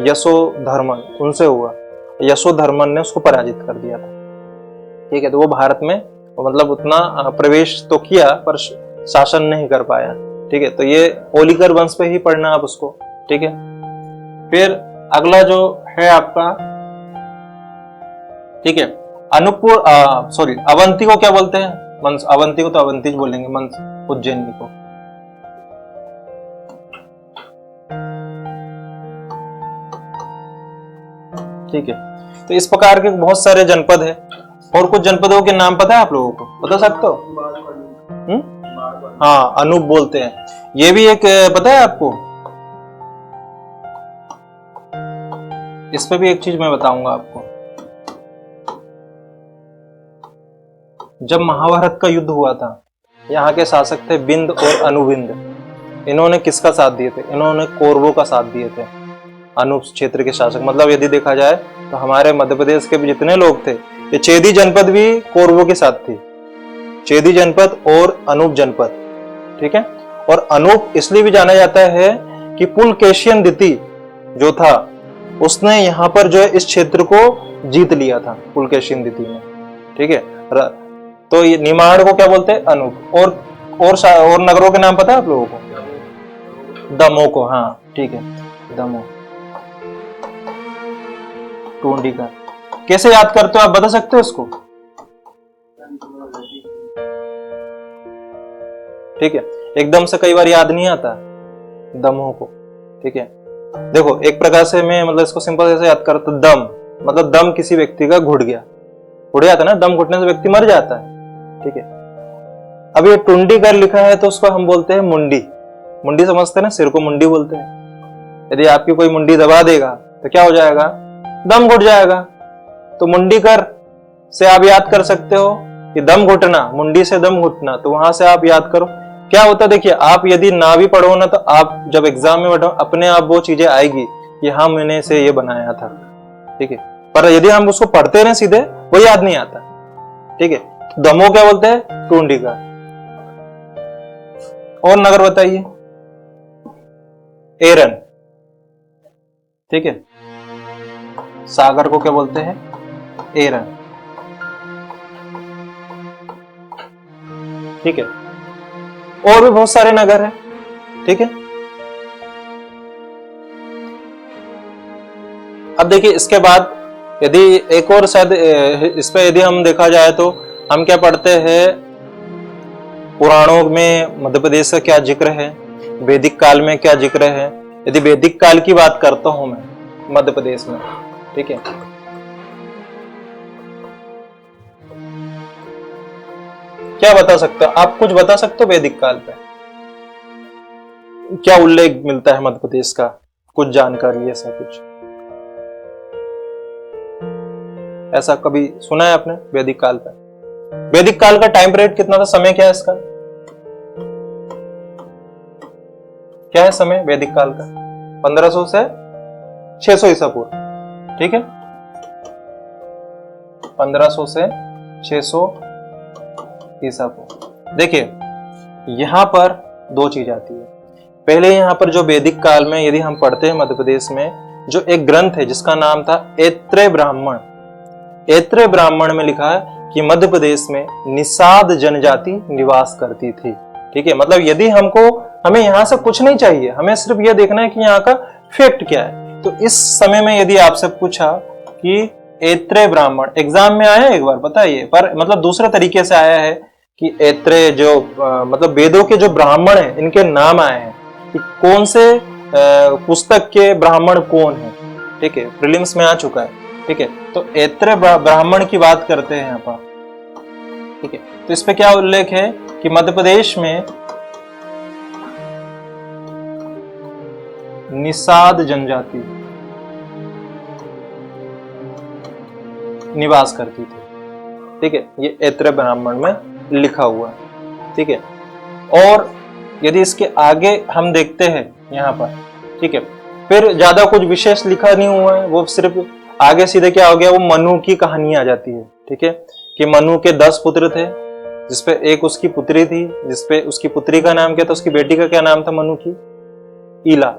यशोधर्मन, उनसे हुआ। यशोधर्मन ने उसको पराजित कर दिया था। ठीक है, तो वो भारत में मतलब उतना प्रवेश तो किया पर शासन नहीं कर पाया। ठीक है, तो ये होलिकर वंश पे ही पढ़ना आप उसको। ठीक है, फिर अगला जो है आपका, ठीक है, अवंती को क्या बोलते हैं? अवंती को तो अवंतीज बोलेंगे, उज्जैनी को। ठीक है। तो इस प्रकार के बहुत सारे जनपद है। और कुछ जनपदों के नाम पता है आप लोगों को, बता सकते हो? हाँ, अनूप बोलते हैं। ये भी एक पता है आपको? इस पे भी एक चीज मैं बताऊंगा आपको। जब महाभारत का युद्ध हुआ था, यहाँ के शासक थे बिंद और अनुबिंद। इन्होंने किसका साथ दिए थे? इन्होंने कौरवों का साथ दिए थे। अनूप क्षेत्र के शासक, मतलब यदि देखा जाए तो हमारे मध्य प्रदेश के भी जितने लोग थे, ये चेदी जनपद भी कौरवों के साथ थी। चेदी जनपद और अनूप जनपद, ठीक है। और अनूप इसलिए भी जाना जाता है कि पुलकेशियन दिति जो था, उसने यहाँ पर जो है इस क्षेत्र को जीत लिया था, पुलकेशियन दिति ने, ठीक है। तो ये निमाड़ को क्या बोलते हैं? अनूप। और नगरों के नाम पता है आप लोगों को? दमोह को, हाँ ठीक है, दमोह, टूंडीका। कैसे याद करते हो आप, बता सकते हो इसको? ठीक है, एकदम से कई बार याद नहीं आता दमोह को, ठीक है। देखो एक प्रकार से मैं मतलब इसको सिंपल ऐसे याद करता, दम मतलब दम किसी व्यक्ति का घुट जाता ना, दम घुटने से व्यक्ति मर जाता है, ठीक है। अब ये टुंडी कर लिखा है तो उसको हम बोलते हैं मुंडी। मुंडी समझते हैं ना, सिर को मुंडी बोलते हैं। यदि आपकी कोई मुंडी दबा देगा तो क्या हो जाएगा? दम घुट जाएगा। तो मुंडी कर से आप याद कर सकते हो कि दम घुटना, मुंडी से दम घुटना, तो वहां से आप याद करो क्या होता है। देखिए आप यदि ना भी पढ़ो ना, तो आप जब एग्जाम में बैठो अपने आप वो चीजें आएगी कि हाँ मैंने इसे ये बनाया था, ठीक है। पर यदि हम उसको पढ़ते रहे सीधे, वो याद नहीं आता, ठीक है। दमोह क्या बोलते हैं? टूंडीका। और नगर बताइए? एरन, ठीक है। सागर को क्या बोलते हैं? एरन, ठीक है। और भी बहुत सारे नगर हैं, ठीक है। अब देखिए इसके बाद यदि एक और शायद इस पे यदि हम देखा जाए तो हम क्या पढ़ते हैं पुराणों में, मध्य प्रदेश का क्या जिक्र है, वैदिक काल में क्या जिक्र है। यदि वैदिक काल की बात करता हूं मैं मध्य प्रदेश में, ठीक है, क्या बता सकते हो आप? कुछ बता सकते हो वैदिक काल पे क्या उल्लेख मिलता है मध्य प्रदेश का? कुछ जानकारी ऐसा कुछ ऐसा कभी सुना है आपने वैदिक काल पे? वैदिक काल का टाइम पीरियड कितना था? समय क्या है इसका? क्या है समय वैदिक काल का? 1500 से 600 ईसा पूर्व, ठीक है। 1500 से 600 ईसा पूर्व। देखिए यहां पर दो चीज आती है। पहले यहां पर जो वैदिक काल में यदि हम पढ़ते हैं मध्य प्रदेश में, जो एक ग्रंथ है जिसका नाम था ऐत्रेय ब्राह्मण। ऐत्रेय ब्राह्मण में लिखा है कि मध्य प्रदेश में निषाद जनजाति निवास करती थी, ठीक है। मतलब यदि हमें यहां से कुछ नहीं चाहिए, हमें सिर्फ यह देखना है कि यहाँ का फैक्ट क्या है। तो इस समय में यदि आपसे पूछा कि ऐत्रेय ब्राह्मण, एग्जाम में आया एक बार बताइए, पर मतलब दूसरे तरीके से आया है कि ऐत्रेय जो मतलब वेदों के जो ब्राह्मण हैं, इनके नाम आए हैं कि कौन से पुस्तक के ब्राह्मण कौन है, ठीक है, प्रीलिम्स में आ चुका है, ठीक है। तो ऐत्रेय ब्राह्मण की बात करते हैं यहाँ पर, ठीक है। तो इस पे क्या उल्लेख है कि मध्य प्रदेश में निषाद जनजाति निवास करती थी, ठीक है। ये ऐत्रेय ब्राह्मण में लिखा हुआ है, ठीक है। और यदि इसके आगे हम देखते हैं यहाँ पर, ठीक है, फिर ज्यादा कुछ विशेष लिखा नहीं हुआ है, वो सिर्फ आगे सीधे क्या हो गया, वो मनु की कहानी आ जाती है, ठीक है, कि मनु के 10 पुत्र थे, जिसपे एक उसकी पुत्री थी, जिसपे उसकी पुत्री का नाम क्या था, उसकी बेटी का क्या नाम था मनु की? ईला,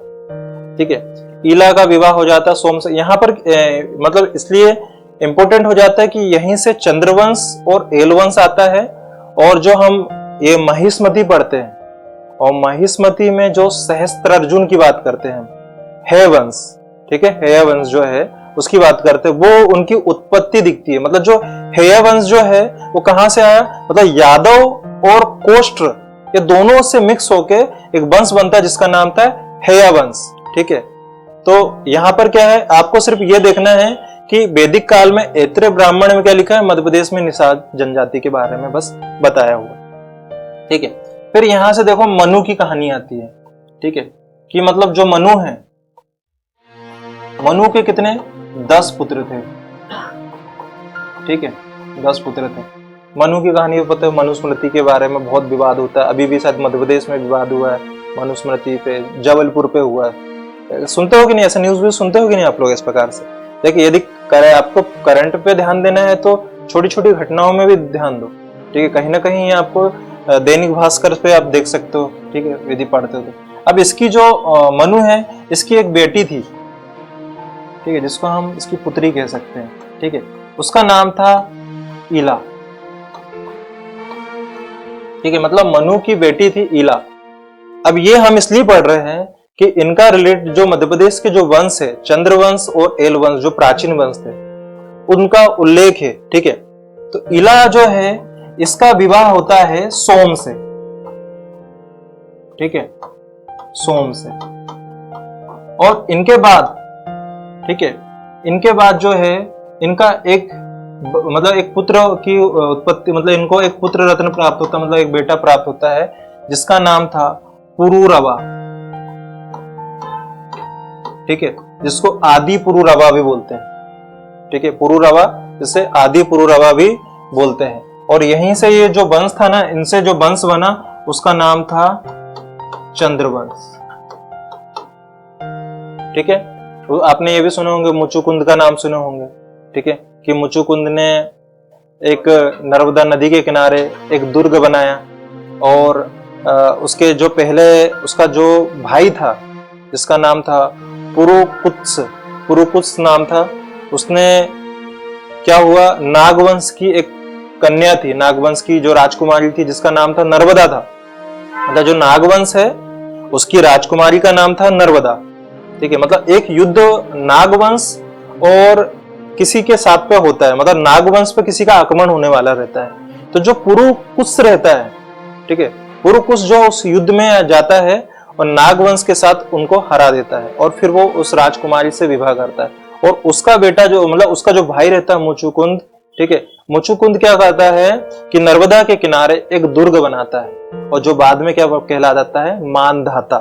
ठीक है। ईला का विवाह हो जाता सोम से। यहाँ पर मतलब इसलिए इंपॉर्टेंट हो जाता है कि यहीं से चंद्रवंश और एलवंश आता है। और जो हम ये महिष्मति पढ़ते हैं, और महिष्मति में जो सहस्त्रार्जुन की बात करते हैं, है वंश, ठीक है, हेय वंश जो है उसकी बात करते हैं, वो उनकी उत्पत्ति दिखती है। मतलब जो हेय वंश जो है वो कहां से आया, मतलब यादव और कोष्ट्र ये दोनों से मिक्स होके एक वंश बनता है जिसका नाम था हेय वंश, ठीक है। तो यहाँ पर क्या है, आपको सिर्फ ये देखना है कि वैदिक काल में ऐत्रेय ब्राह्मण में क्या लिखा है, मध्य प्रदेश में निषाद जनजाति के बारे में बस बताया हुआ। ठीक है, फिर यहां से देखो मनु की कहानी आती है। ठीक है, कि मतलब जो मनु है, मनु के कितने 10 पुत्र थे। ठीक है, 10 पुत्र थे। मनु की कहानी पता है, मनुस्मृति के बारे में बहुत विवाद होता है, अभी भी शायद मध्य प्रदेश में विवाद हुआ है मनुस्मृति पे, जबलपुर पे हुआ है। सुनते हो कि नहीं, ऐसा न्यूज भी सुनते हो कि नहीं आप लोग इस प्रकार से? देखिए, यदि आपको करंट पे ध्यान देना है तो छोटी छोटी घटनाओं में भी ध्यान दो। ठीक है, कहीं ना कहीं आपको दैनिक भास्कर पे आप देख सकते हो। ठीक है, यदि पढ़ते हो तो। अब इसकी जो मनु है, इसकी एक बेटी थी। ठीक है, जिसको हम इसकी पुत्री कह सकते हैं। ठीक है, उसका नाम था ईला। ठीक है, मतलब मनु की बेटी थी ईला। अब ये हम इसलिए पढ़ रहे हैं कि इनका रिलेट जो मध्य प्रदेश के जो वंश है, चंद्रवंश और एल वंश, जो प्राचीन वंश थे, उनका उल्लेख है। ठीक है, तो ईला जो है, इसका विवाह होता है सोम से। ठीक है, सोम से। और इनके बाद, ठीक है, इनके बाद जो है, इनका एक मतलब एक पुत्र की उत्पत्ति, मतलब इनको एक पुत्र रत्न प्राप्त होता है, मतलब एक बेटा प्राप्त होता है, जिसका नाम था पुरुरवा। ठीक है, जिसको आदि पुरुरवा भी बोलते हैं। ठीक है, पुरुरवा, जिसे आदि पुरुरवा भी बोलते हैं। और यहीं से ये जो वंश था ना, इनसे जो वंश बना, उसका नाम था चंद्रवंश। ठीक है, तो आपने ये भी सुने होंगे, मुचुकुंद का नाम सुने होंगे। ठीक है, कि मुचुकुंद ने एक नर्मदा नदी के किनारे एक दुर्ग बनाया, और उसके जो पहले उसका जो भाई था, जिसका नाम था पुरुकुत्स नाम था, उसने क्या हुआ, नागवंश की एक कन्या थी, नागवंश की जो राजकुमारी थी, जिसका नाम था नर्मदा था। मतलब जो नागवंश है, उसकी राजकुमारी का नाम था नर्मदा। ठीक है, मतलब एक युद्ध नागवंश और किसी के साथ पे होता है, मतलब नागवंश पे किसी का आक्रमण होने वाला रहता है, तो जो पुरुकुस रहता है, ठीक है, पुरुकुस जो उस युद्ध में जाता है और नागवंश के साथ उनको हरा देता है, और फिर वो उस राजकुमारी से विवाह करता है, और उसका बेटा जो, मतलब उसका जो भाई रहता है मुचुकुंद, ठीक है, मुचुकुंद क्या करता है कि नर्मदा के किनारे एक दुर्ग बनाता है, और जो बाद में क्या कहला जाता है, मानधाता।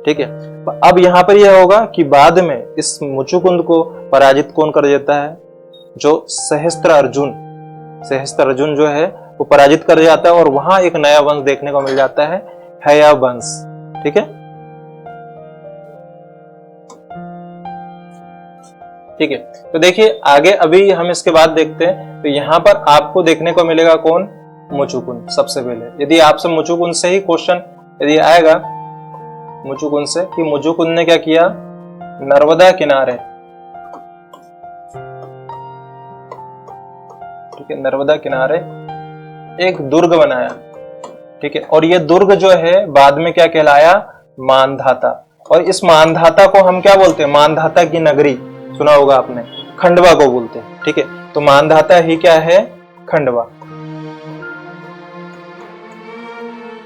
ठीक है, अब यहां पर यह होगा कि बाद में इस मुचुकुंद को पराजित कौन कर देता है, जो सहस्त्र अर्जुन जो है वो पराजित कर जाता है, और वहां एक नया वंश देखने को मिल जाता है, हया वंश। ठीक है, ठीक है, तो देखिए आगे अभी हम इसके बाद देखते हैं। तो यहां पर आपको देखने को मिलेगा कौन, मुचुकुंद। सबसे पहले यदि आपसे मुचुकुंद से ही क्वेश्चन यदि आएगा, मुचुकुंद से, कि मुचुकुंद ने क्या किया, नर्मदा किनारे, ठीक है, नर्मदा किनारे एक दुर्ग बनाया। ठीक है, और ये दुर्ग जो है बाद में क्या कहलाया, मानधाता। और इस मानधाता को हम क्या बोलते हैं, मानधाता की नगरी सुना होगा आपने, खंडवा को बोलते हैं। ठीक है, तो मानधाता ही क्या है, खंडवा।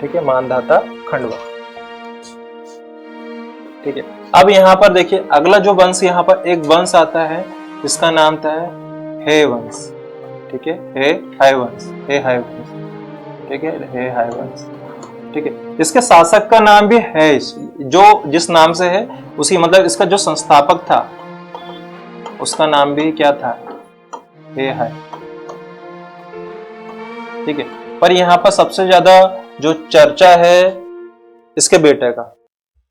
ठीक है, मानधाता खंडवा। ठीक है, अब यहां पर देखिए अगला जो वंश, यहां पर एक वंश आता है जिसका नाम था हे वंश। ठीक है, हे हाय वंश। ठीक है, हे हाय वंश। ठीक है, इसके शासक का नाम भी है, जो जिस नाम से है उसी, मतलब इसका जो संस्थापक था उसका नाम भी क्या था, हे हाय। ठीक है, पर यहां पर सबसे ज्यादा जो चर्चा है इसके बेटे का,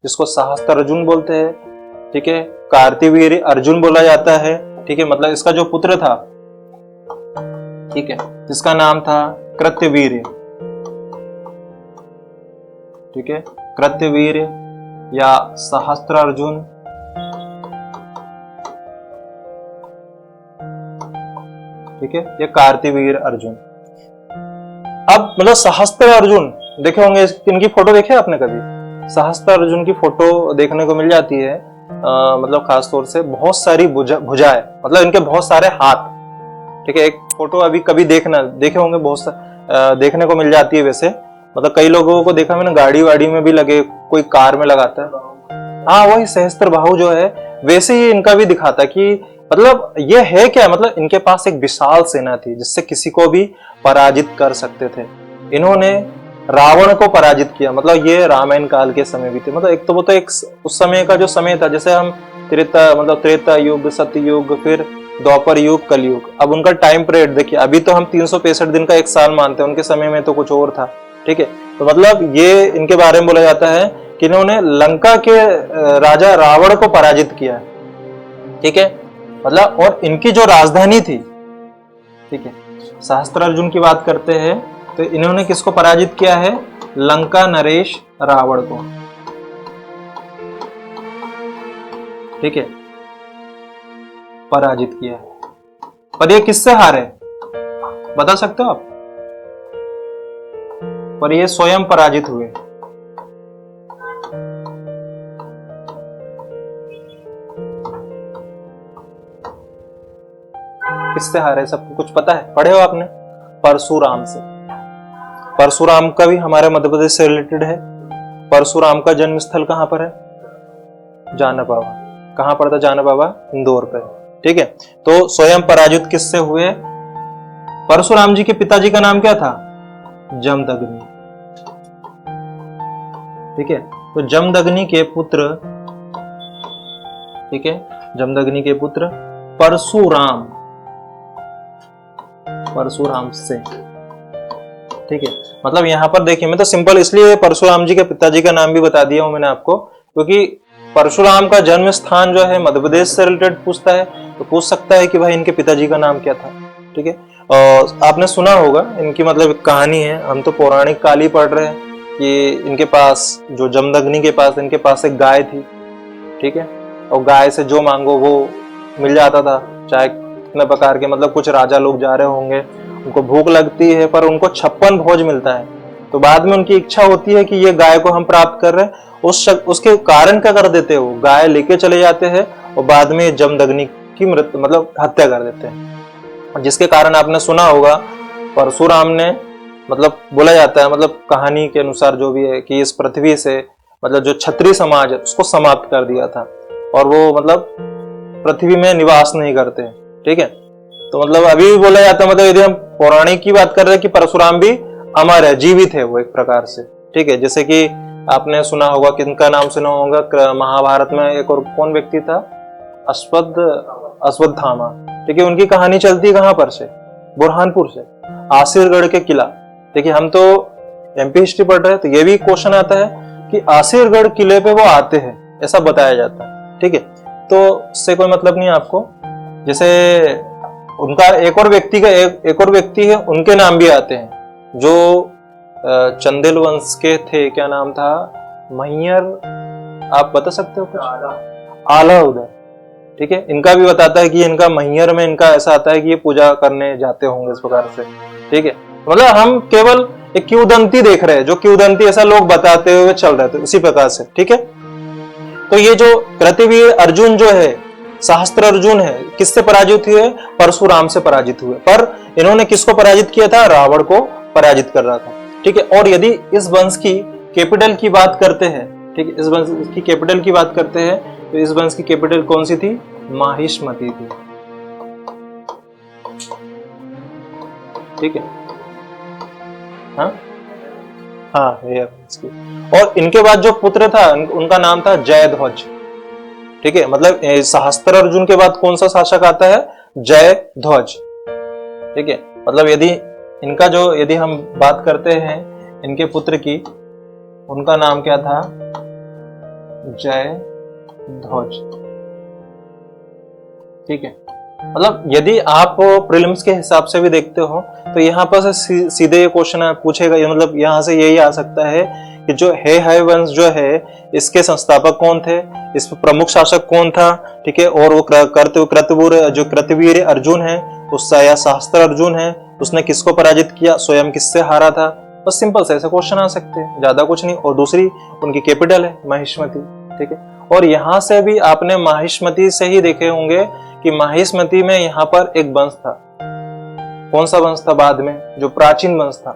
जिसको सहस्त्र अर्जुन बोलते हैं। ठीक है, कार्तिवीर्य अर्जुन बोला जाता है। ठीक है, मतलब इसका जो पुत्र था, ठीक है, जिसका नाम था कृत्यवीर्य। ठीक है, कृत्यवीर्य या सहस्त्र अर्जुन। ठीक है, ये कार्तिवीर्य अर्जुन। अब मतलब सहस्त्र अर्जुन देखे होंगे, इनकी फोटो देखे आपने कभी? सहस्त्र अर्जुन की फोटो देखने को मिल जाती है, मतलब खासतौर से बहुत सारी भुजाएं, मतलब इनके बहुत सारे हाथ। ठीक है, एक फोटो अभी कभी देखना, देखे होंगे, बहुत देखने को मिल जाती है वैसे, मतलब कई लोगों को देखा मैंने, गाड़ी वाड़ी में भी लगे, कोई कार में लगाता है। हाँ वही सहस्त्रबाहु जो है वैसे ही इनका भी दिखाता कि मतलब ये है क्या, मतलब इनके पास एक विशाल सेना थी जिससे किसी को भी पराजित कर सकते थे। इन्होंने रावण को पराजित किया, मतलब ये रामायण काल के समय भी थे। मतलब एक तो वो तो एक उस समय का जो समय था, जैसे हम त्रेता युग, सत्य युग, फिर द्वापर युग, कलयुग। अब उनका टाइम पीरियड देखिए, अभी तो हम 365 दिन का एक साल मानते हैं, उनके समय में तो कुछ और था। ठीक है, तो मतलब ये इनके बारे में बोला जाता है कि इन्होंने लंका के राजा रावण को पराजित किया है। ठीक है, मतलब और इनकी जो राजधानी थी, ठीक है, सहस्त्रार्जुन की बात करते हैं तो इन्होंने किसको पराजित किया है? लंका नरेश रावण को। ठीक है, पराजित किया है। पर ये किससे हारे बता सकते हो आप? पर ये स्वयं पराजित हुए। किससे हारे? सबको कुछ पता है? पढ़े हो आपने? परशुराम से। परशुराम का भी हमारे मध्य प्रदेश से रिलेटेड है। परशुराम का जन्म स्थल कहां पर है? जाना बाबा। कहां पर था जाना बाबा? इंदौर पे। ठीक है, तो स्वयं पराजित किससे हुए? परशुराम जी के पिताजी का नाम क्या था? जमदग्नि। ठीक है, तो जमदग्नि के पुत्र, ठीक है, जमदग्नि के पुत्र परशुराम, परशुराम से। ठीक है, मतलब यहां पर देखिए, मैं तो सिंपल इसलिए परशुराम जी के पिताजी का नाम भी बता दिया हूं मैंने आपको, क्योंकि परशुराम का जन्म स्थान जो है मध्य प्रदेश से रिलेटेड पूछता है तो पूछ सकता है कि भाई इनके पिताजी का नाम क्या था। ठीक है, और आपने सुना होगा इनकी मतलब एक कहानी है, हम तो पौराणिक काल ही पढ़ रहे हैं कि इनके पास, जो जमदग्नि के पास, इनके पास एक गाय थी। ठीक है, और गाय से जो मांगो वो मिल जाता था, चाहे कितने प्रकार के, मतलब कुछ राजा लोग जा रहे होंगे, उनको भूख लगती है पर उनको 56 भोज मिलता है, तो बाद में उनकी इच्छा होती है कि ये गाय को हम प्राप्त कर रहे हैं, उसके कारण क्या कर देते हैं, वो गाय लेके चले जाते हैं और बाद में जमदग्नि की मृत्यु मतलब हत्या कर देते हैं। जिसके कारण आपने सुना होगा परशुराम ने, मतलब बोला जाता है, मतलब कहानी के अनुसार जो भी है, कि इस पृथ्वी से मतलब जो क्षत्रिय समाज है उसको समाप्त कर दिया था और वो मतलब पृथ्वी में निवास नहीं करते। ठीक है, तो मतलब अभी भी बोला जाता है, मतलब यदि हम पौराणिक की बात कर रहे हैं कि परशुराम भी अमर है, जीवित है वो एक प्रकार से। ठीक है, जैसे कि आपने सुना होगा, किनका नाम सुना होगा, महाभारत में एक और कौन व्यक्ति था? अश्वत्थामा। ठीक है, उनकी कहानी चलती है कहां पर से? बुरहानपुर से, आसिरगढ़ के किला। देखिए, हम तो एमपी हिस्ट्री पढ़ रहे हैं तो ये भी क्वेश्चन आता है कि आसिरगढ़ किले पे वो आते हैं, ऐसा बताया जाता है। ठीक है, तो इससे कोई मतलब नहीं आपको। जैसे उनका एक और व्यक्ति है, उनके नाम भी आते हैं, जो चंदेल वंश के थे, क्या नाम था? मैयर, आप बता सकते हो कुछ? आला उदय। ठीक है, इनका भी बताता है कि इनका मैयर में इनका ऐसा आता है कि ये पूजा करने जाते होंगे इस प्रकार से। ठीक है, मतलब हम केवल एक किंवदंती देख रहे हैं, जो किंवदंती ऐसा लोग बताते हुए चल रहे थे उसी प्रकार से। ठीक है, तो ये जो कृतवीर अर्जुन जो है, सहस्त्र अर्जुन है, किससे पराजित हुए? परशुराम से पराजित हुए। पर इन्होंने किसको पराजित किया था? रावण को पराजित कर रहा था। ठीक है, और यदि इस वंश की कैपिटल की बात करते हैं, ठीक है, इस वंश की कैपिटल की बात करते हैं तो इस वंश की कैपिटल कौन सी थी? माहिष्मति थी। ठीक है, हाँ हाँ, और इनके बाद जो पुत्र था उनका नाम था जयध्वज। ठीक है, मतलब सहस्त्र अर्जुन के बाद कौन सा शासक आता है? जयध्वज। ठीक है, मतलब यदि हम बात करते हैं इनके पुत्र की, उनका नाम क्या था? जयध्वज। ठीक है, मतलब यदि आप प्रीलिम्स के हिसाब से भी देखते हो तो यहाँ पर सीधे ये क्वेश्चन पूछेगा, मतलब यहाँ से यही आ सकता है कि जो है वंश जो है, इसके संस्थापक कौन थे, इस प्रमुख शासक कौन था? ठीक है, और वो कृतवीर अर्जुन है, उसका या सहस्त्र अर्जुन है, उसने किसको पराजित किया, स्वयं किससे हारा था? बस सिंपल से ऐसे क्वेश्चन आ सकते हैं, ज्यादा कुछ नहीं। और दूसरी उनकी कैपिटल है माहिष्मति। ठीक है, और यहां से भी आपने माहिष्मति से ही देखे होंगे कि माहिष्मति में यहां पर एक वंश था। कौन सा वंश था? बाद में जो प्राचीन वंश था,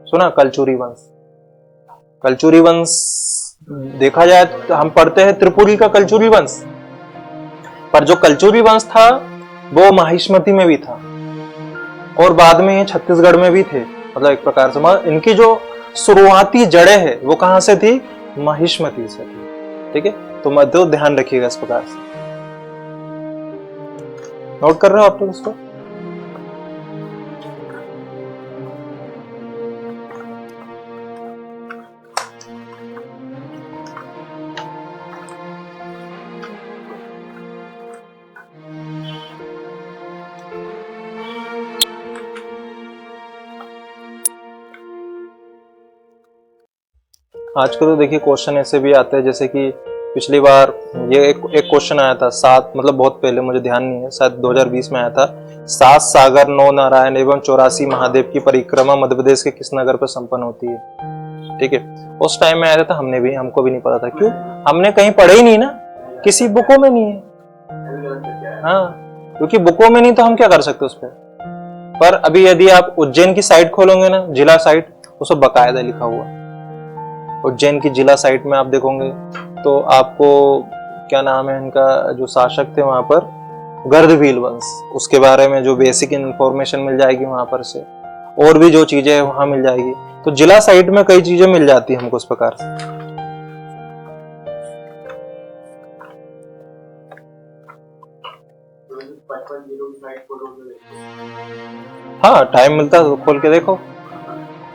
सुना? कलचुरी वंश। कलचुरी वंश देखा जाए तो हम पढ़ते हैं त्रिपुरी का कलचुरी वंश, पर जो कलचुरी वंश था वो माहिष्मती में भी था और बाद में ये छत्तीसगढ़ में भी थे। मतलब एक प्रकार से इनकी जो शुरुआती जड़ें है वो कहां से थी? माहिष्मती से थी। ठीक है, तो मध्य ध्यान रखिएगा इस प्रकार से। नोट कर रहे हो आप लोग इसको? आज के तो देखिए क्वेश्चन ऐसे भी आते हैं, जैसे कि पिछली बार ये एक क्वेश्चन आया था, 7 मतलब बहुत पहले, मुझे ध्यान नहीं है, शायद 2020 में आया था। 7 सागर 9 नारायण एवं 84 महादेव की परिक्रमा मध्य प्रदेश के किस नगर पर संपन्न होती है? ठीक है, उस टाइम में आया था, हमको भी नहीं पता था। क्यों? हमने कहीं पढ़े ही नहीं ना, किसी बुकों में नहीं है। हाँ, क्योंकि बुकों में नहीं तो हम क्या कर सकते उस पर अभी यदि आप उज्जैन की साइट खोलोगे ना, जिला साइट, उसमें बकायदा लिखा हुआ। उज्जैन की जिला साइट में आप देखोगे तो आपको क्या नाम है इनका, जो शासक थे वहां पर, गर्दभील वंश, उसके बारे में जो बेसिक इंफॉर्मेशन मिल जाएगी वहां पर से, और भी जो चीजें वहां मिल जाएगी। तो जिला साइट में कई चीजें मिल जाती है हमको इस प्रकार से। हाँ, टाइम मिलता है तो खोल के देखो,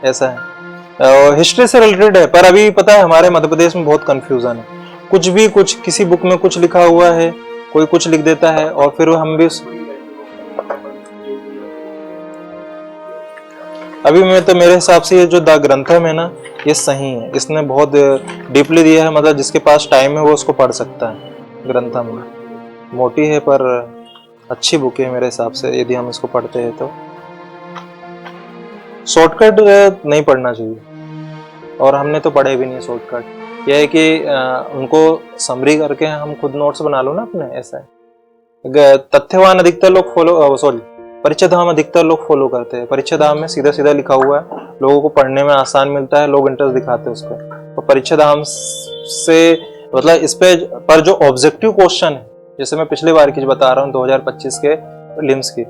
ऐसा है। हिस्ट्री से रिलेटेड है, पर अभी पता है हमारे मध्य प्रदेश में बहुत कंफ्यूजन है। कुछ भी कुछ, किसी बुक में कुछ लिखा हुआ है, कोई कुछ लिख देता है और फिर हम भी अभी में तो मेरे हिसाब से ये जो द ग्रंथम है ना, ये सही है। इसने बहुत डीपली दिया है, मतलब जिसके पास टाइम है वो उसको पढ़ सकता है। ग्रंथम मोटी है पर अच्छी बुक है मेरे हिसाब से, यदि हम इसको पढ़ते हैं तो। शॉर्टकट नहीं पढ़ना चाहिए, और हमने तो पढ़े भी नहीं शॉर्टकट। यह है कि उनको समरी करके हम खुद नोट्स बना लो ना अपने, ऐसा है। तथ्यवान अधिकतर लोग परिच्छेदाम अधिकतर लोग फॉलो करते हैं। परिच्छेदाम में सीधा सीधा लिखा हुआ है, लोगों को पढ़ने में आसान मिलता है, लोग इंटरेस्ट दिखाते हैं उस पर। तो परिच्छेदाम से मतलब इस पे पर जो ऑब्जेक्टिव क्वेश्चन है, जैसे मैं पिछली बार की बता रहा हूँ 2025 के प्रीलिम्स की,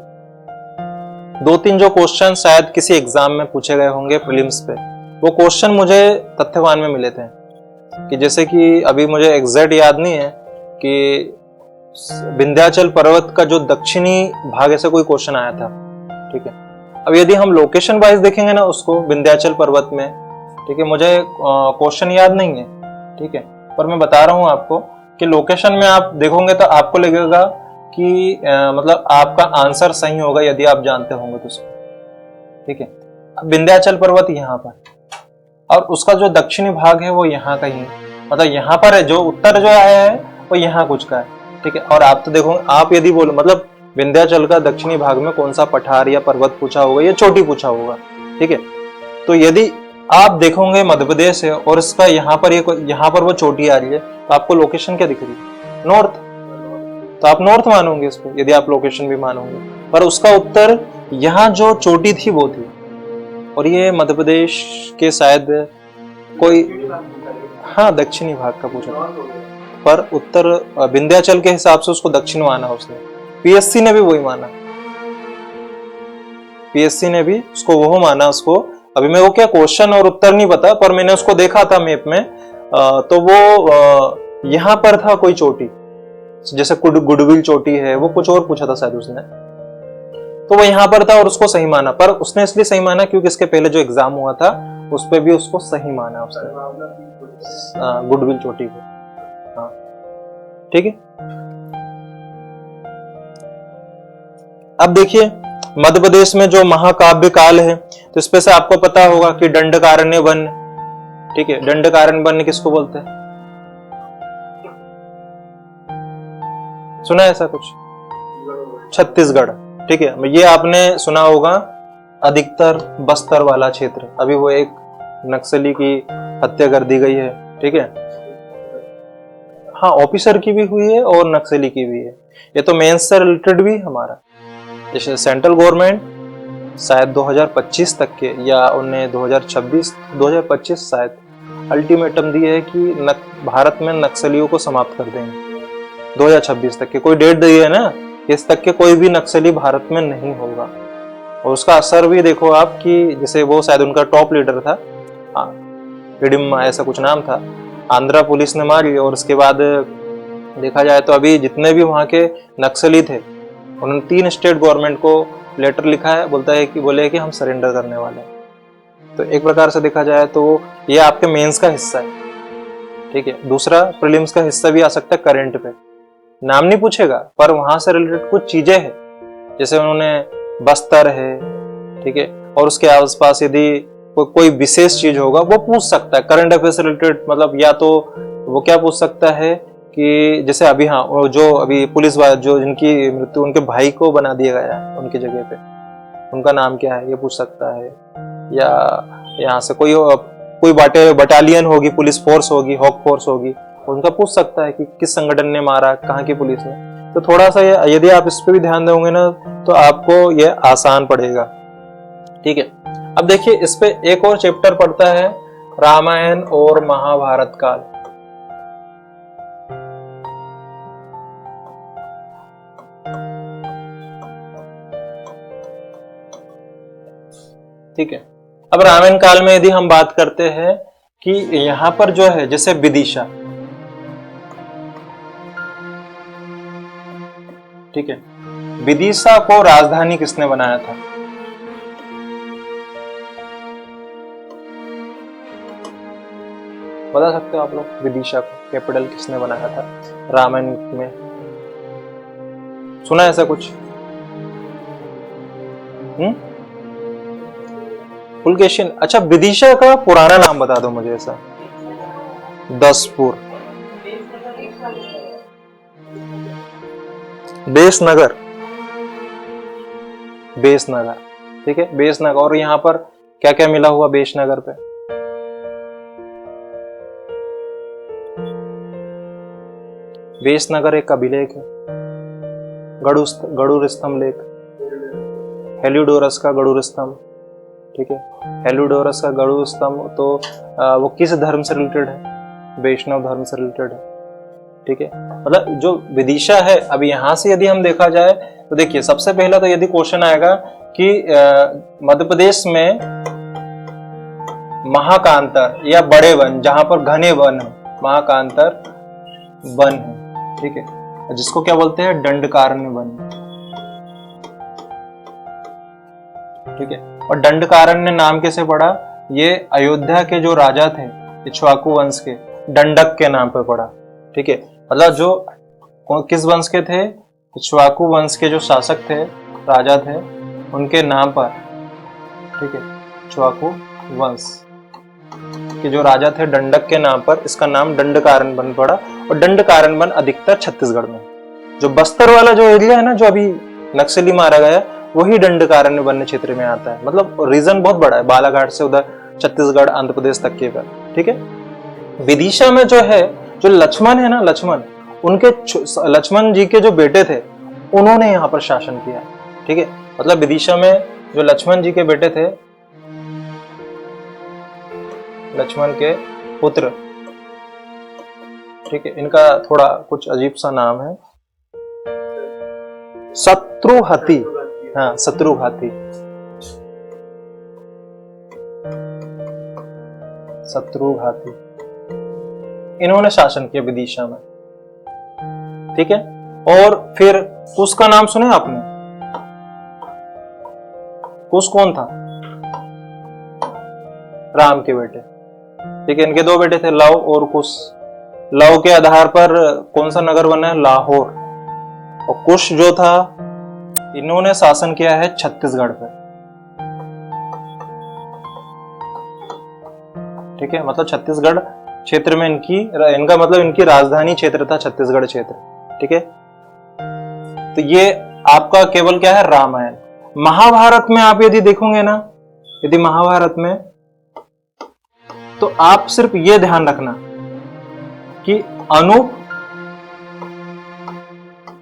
2-3 जो क्वेश्चन शायद किसी एग्जाम में पूछे गए होंगे प्रीलिम्स पे, वो क्वेश्चन मुझे तथ्यवान में मिले थे। कि जैसे कि अभी मुझे एग्जैक्ट याद नहीं है कि विंध्याचल पर्वत का जो दक्षिणी भाग, ऐसे कोई क्वेश्चन आया था। ठीक है, अब यदि हम लोकेशन वाइज देखेंगे ना उसको, विंध्याचल पर्वत में, ठीक है, मुझे क्वेश्चन याद नहीं है, ठीक है, पर मैं बता रहा हूं आपको कि लोकेशन में आप देखोगे तो आपको लगेगा कि मतलब आपका आंसर सही होगा यदि आप जानते होंगे तो उसको। ठीक है, अब विंध्याचल पर्वत यहाँ पर, और उसका जो दक्षिणी भाग है वो यहाँ का ही, मतलब यहाँ पर है। जो उत्तर जो आया है वो यहाँ कुछ का है। ठीक है, और आप तो देखो, आप यदि बोलो मतलब विंध्याचल का दक्षिणी भाग में कौन सा पठार या पर्वत पूछा होगा या चोटी पूछा होगा। ठीक है, तो यदि आप देखोगे मध्य प्रदेश है और इसका यहाँ पर वो चोटी आ रही है, तो आपको लोकेशन क्या दिख रही है? नॉर्थ। तो आप नॉर्थ मानोगे इसको, यदि आप लोकेशन भी मानोगे, पर उसका उत्तर यहाँ जो चोटी थी वो थी। और ये मध्य प्रदेश के शायद कोई, हाँ, दक्षिणी भाग का पूछा था, पर उत्तर विंध्याचल के हिसाब से उसको दक्षिण माना उसने। पीएससी ने भी वही माना, पीएससी ने भी उसको वो माना उसको। अभी मेरे को क्या क्वेश्चन और उत्तर नहीं पता, पर मैंने उसको देखा था मैप में, तो वो यहाँ पर था कोई चोटी, जैसे गुडविल चोटी है, वो कुछ और पूछा था शायद उसने, तो वो यहाँ पर था और उसको सही माना। पर उसने इसलिए सही माना क्योंकि इसके पहले जो एग्जाम हुआ था उस पर भी उसको सही माना उसने, गुडविल चोटी को। हाँ, ठीक है। अब देखिए मध्य प्रदेश में जो महाकाव्य काल है, तो इस पे से आपको पता होगा कि दंडकारण्य वन। ठीक है, दंडकारण्य वन किसको बोलते हैं? सुना है ऐसा कुछ? छत्तीसगढ़। ठीक है, ये आपने सुना होगा, अधिकतर बस्तर वाला क्षेत्र। अभी वो एक नक्सली की हत्या कर दी गई है। ठीक है, हाँ, ऑफिसर की भी हुई है और नक्सली की भी है। ये तो मेंस से रिलेटेड भी हमारा, जैसे सेंट्रल गवर्नमेंट शायद 2025 तक के, या उन्हें 2025 शायद अल्टीमेटम दी है कि भारत में नक्सलियों को समाप्त कर देंगे 2026 तक के। कोई डेट दी है ना, इस तक के कोई भी नक्सली भारत में नहीं होगा। और उसका असर भी देखो आप कि जैसे वो शायद उनका टॉप लीडर था, हिडिम्बा ऐसा कुछ नाम था, आंध्रा पुलिस ने मार लिया। और उसके बाद देखा जाए तो अभी जितने भी वहाँ के नक्सली थे उन्होंने 3 स्टेट गवर्नमेंट को लेटर लिखा है, बोले कि हम सरेंडर करने वाले हैं। तो एक प्रकार से देखा जाए तो ये आपके मेंस का हिस्सा है, ठीक है। दूसरा प्रीलिम्स का हिस्सा भी आ सकता है, करंट पे नाम नहीं पूछेगा पर वहां से रिलेटेड कुछ चीजें हैं, जैसे उन्होंने बस्तर है, ठीक है, और उसके आसपास यदि कोई विशेष चीज होगा वो पूछ सकता है करंट अफेयर से रिलेटेड। मतलब या तो वो क्या पूछ सकता है कि जैसे अभी जो अभी पुलिस जो जिनकी मृत्यु उनके भाई को बना दिया गया है उनकी जगह पे, उनका नाम क्या है ये पूछ सकता है। या यहाँ से कोई बटालियन होगी, पुलिस फोर्स होगी, हॉक फोर्स होगी, उनका पूछ सकता है कि किस संगठन ने मारा, कहाँ की पुलिस ने। तो थोड़ा सा यदि आप इस पे भी ध्यान दोगे ना तो आपको ये आसान पड़ेगा, ठीक है। अब देखिए इस पे एक और चैप्टर पड़ता है, रामायण और महाभारत काल। ठीक है। अब रामायण काल में यदि हम बात करते हैं कि यहां पर जो है जैसे विदिशा, ठीक है, विदिशा को राजधानी किसने बनाया था? बता सकते हो आप लोग, विदिशा को कैपिटल किसने बनाया था रामायण में? सुना ऐसा कुछ? पुलकेशिन। अच्छा, विदिशा का पुराना नाम बता दो मुझे ऐसा। दसपुर, बेसनगर, बेसनगर, ठीक है, बेसनगर। और यहां पर क्या क्या मिला हुआ बेसनगर पे? बेसनगर एक अभिलेख है, गरुड़ स्तंभ लेख, हेलियोडोरस का गरुड़ स्तंभ, ठीक है। हेलियोडोरस का गरुड़ स्तंभ तो वो किस धर्म से रिलेटेड है? वैष्णव धर्म से रिलेटेड है, ठीक है। मतलब जो विदिशा है, अभी यहां से यदि हम देखा जाए तो देखिए सबसे पहला तो यदि क्वेश्चन आएगा कि मध्य प्रदेश में महाकांतर या बड़े वन, जहां पर घने वन है, महाकांतर वन है, ठीक है, जिसको क्या बोलते हैं? दंडकारण्य वन, ठीक है। और दंडकारण्य नाम कैसे पड़ा? ये अयोध्या के जो राजा थे इक्ष्वाकु वंश के, दंडक के नाम पर पड़ा, ठीक है। मतलब जो किस वंश के थे? इक्ष्वाकु वंश के जो शासक थे, राजा थे, उनके नाम पर, ठीक है, इक्ष्वाकु वंश के जो राजा थे दंडक के नाम पर इसका नाम दंडकारण्य वन पड़ा। और दंडकारण्य वन अधिकतर छत्तीसगढ़ में, जो बस्तर वाला जो एरिया है ना, जो अभी नक्सली मारा गया, वही दंडकारण्य वन क्षेत्र में आता है। मतलब रीजन बहुत बड़ा है, बालाघाट से उधर छत्तीसगढ़ आंध्र प्रदेश तक के पर, ठीक है। विदिशा में जो है, जो लक्ष्मण है ना, लक्ष्मण जी के जो बेटे थे उन्होंने यहाँ पर शासन किया, ठीक है। मतलब विदिशा में जो लक्ष्मण जी के बेटे थे, लक्ष्मण के पुत्र, ठीक है, इनका थोड़ा कुछ अजीब सा नाम है, शत्रुघ्ति। हाँ, शत्रुघ्ति, शत्रुघ्ति, इन्होंने शासन किया विदिशा में, ठीक है। और फिर कुश का नाम सुने आपने? कुश कौन था? राम के बेटे, ठीक है। इनके 2 बेटे थे, लव और कुश। लव के आधार पर कौन सा नगर बना है? लाहौर। और कुश जो था, इन्होंने शासन किया है छत्तीसगढ़ पे, ठीक है। मतलब छत्तीसगढ़ क्षेत्र में इनका मतलब इनकी राजधानी क्षेत्र था छत्तीसगढ़ क्षेत्र, ठीक है। तो ये आपका केवल क्या है? रामायण। महाभारत में आप यदि देखोगे ना, यदि महाभारत में, तो आप सिर्फ ये ध्यान रखना कि अनूप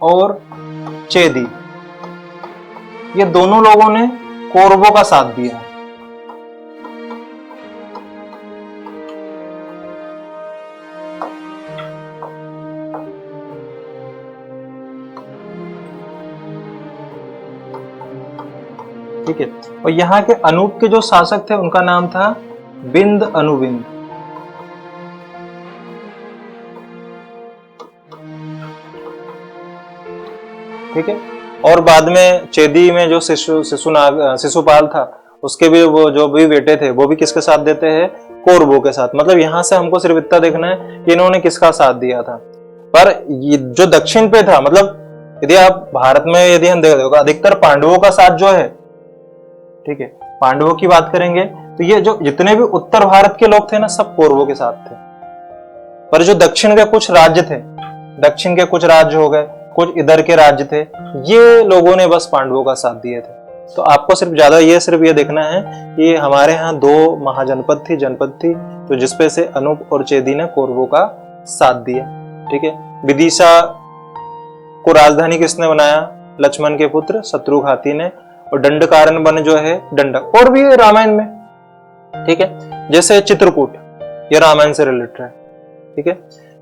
और चेदी, ये दोनों लोगों ने कौरवों का साथ दिया है, और यहाँ के अनूप के जो शासक थे उनका नाम था बिंद अनुबिंद। ठीक है। और बाद में चेदी में जो शिशुपाल था, उसके भी वो जो भी बेटे थे वो भी किसके साथ देते हैं, कौरवों के साथ। मतलब यहां से हमको सिर्फ इतना देखना है कि इन्होंने किसका साथ दिया था। पर ये जो दक्षिण पे था, मतलब यदि आप भारत में यदि हम देखो अधिकतर पांडवों का साथ जो है, ठीक है, पांडवों की बात करेंगे तो ये जो जितने भी उत्तर भारत के लोग थे ना, सब कौरवों के साथ थे। पर जो दक्षिण के कुछ राज्य थे, दक्षिण के कुछ राज्य हो गए, कुछ इधर के राज्य थे, ये लोगों ने बस पांडवों का साथ दिए थे। तो आपको सिर्फ ये देखना है कि हमारे यहाँ 2 महाजनपद थी, जनपद थी, तो जिसपे से अनूप और चेदी ने कौरवों का साथ दिया। ठीक है। विदिशा को राजधानी किसने बनाया, लक्ष्मण के पुत्र शत्रुघाती ने। और दंडकारण्य वन जो है, दंडक, और भी रामायण में। ठीक है। जैसे चित्रकूट, ये रामायण से रिलेटेड है। ठीक है।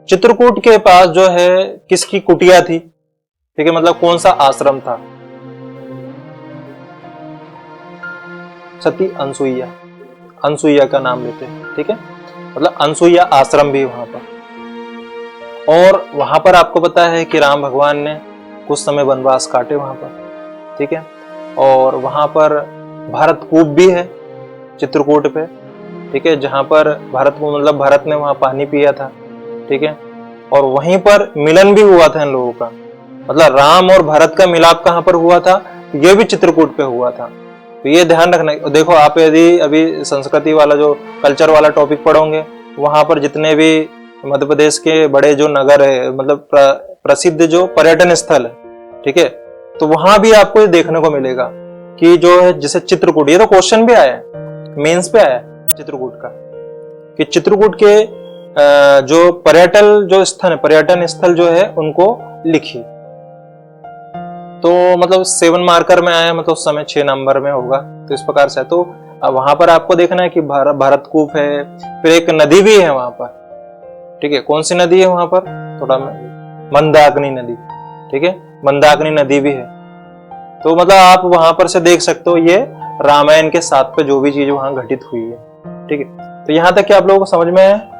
चित्रकूट के पास जो है किसकी कुटिया थी, ठीक है, मतलब कौन सा आश्रम था, सती अनसुईया, अनसुईया का नाम लेते हैं। ठीक है। मतलब अनसुईया आश्रम भी वहां पर। और वहां पर आपको पता है कि राम भगवान ने कुछ समय वनवास काटे वहां पर। ठीक है। और वहां पर भरतकूप भी है चित्रकूट पे। ठीक है। जहां पर भरत को, मतलब भरत ने वहां पानी पिया था। ठीक है। और वहीं पर मिलन भी हुआ था इन लोगों का, मतलब राम और भरत का मिलाप कहां पर हुआ था, ये भी चित्रकूट पे हुआ था। तो ये ध्यान रखना। देखो आप यदि अभी संस्कृति वाला जो कल्चर वाला टॉपिक पढ़ोगे, वहां पर जितने भी मध्य प्रदेश के बड़े जो नगर है, मतलब प्रसिद्ध जो पर्यटन स्थल है, ठीक है, तो वहां भी आपको ये देखने को मिलेगा कि जो है जैसे चित्रकूट, ये तो क्वेश्चन भी आया है, मेंस पे आया है चित्रकूट का, कि चित्रकूट के जो पर्यटन स्थल जो है उनको लिखी। तो मतलब 7 मार्कर में आया, मतलब उस समय 6 नंबर में होगा, तो इस प्रकार से। तो वहां पर आपको देखना है कि भरतकूप है, फिर एक नदी भी है वहां पर। ठीक है। कौन सी नदी है वहां पर, थोड़ा मंदाकिनी नदी। ठीक है। मंदाकिनी नदी भी है। तो मतलब आप वहां पर से देख सकते हो ये रामायण के साथ पे जो भी चीज वहां घटित हुई है। ठीक है। तो यहां तक कि आप लोगों को समझ में है।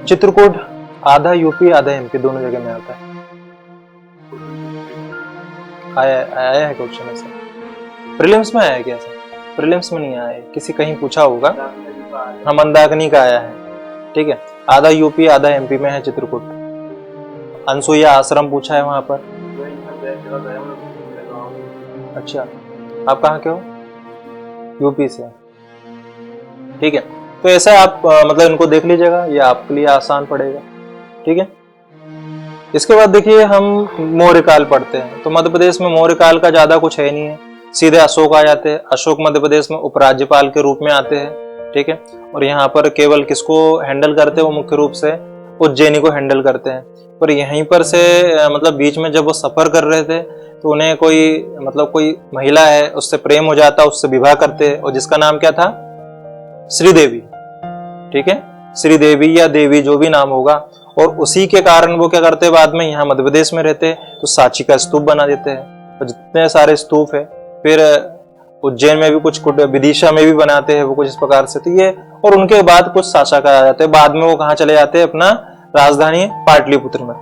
चित्रकूट आधा यूपी आधा एमपी दोनों जगह में आता है। आया है क्वेश्चन ऐसा, प्रीलिम्स में आया है क्या? ऐसा प्रीलिम्स में नहीं आया है, किसी कहीं पूछा होगा। हाँ, मंदाकिनी का आया है। ठीक है। आधा यूपी आधा एमपी में है चित्रकूट। अनसुईया आश्रम पूछा है वहां पर। अच्छा, आप कहाँ के हो? यूपी से। ठीक है। तो ऐसा आप मतलब इनको देख लीजिएगा, ये आपके लिए आसान पड़ेगा। ठीक है। इसके बाद देखिए हम मौर्य काल पढ़ते हैं। तो मध्य प्रदेश में मौर्य काल का ज्यादा कुछ है नहीं है, सीधे अशोक आ जाते हैं। अशोक मध्य प्रदेश में उपराज्यपाल के रूप में आते हैं। ठीक है। और यहाँ पर केवल किसको हैंडल करते हैं, वो मुख्य रूप से उज्जैनी को हैंडल करते हैं। पर यहीं पर से मतलब बीच में जब वो सफर कर रहे थे तो उन्हें कोई महिला है उससे प्रेम हो जाता, उससे विवाह करते, और जिसका नाम क्या था, श्रीदेवी। ठीक है। श्रीदेवी या देवी जो भी नाम होगा। और उसी के कारण वो क्या करते हैं, बाद में यहाँ मध्य प्रदेश में रहते तो सांची का स्तूप बना देते हैं। और जितने सारे स्तूप है, फिर उज्जैन में भी कुछ, विदिशा में भी बनाते हैं वो कुछ इस प्रकार से। तो ये, और उनके बाद कुछ शासक आ जाते हैं। बाद में वो कहाँ चले जाते हैं, अपना राजधानी पाटलिपुत्र में।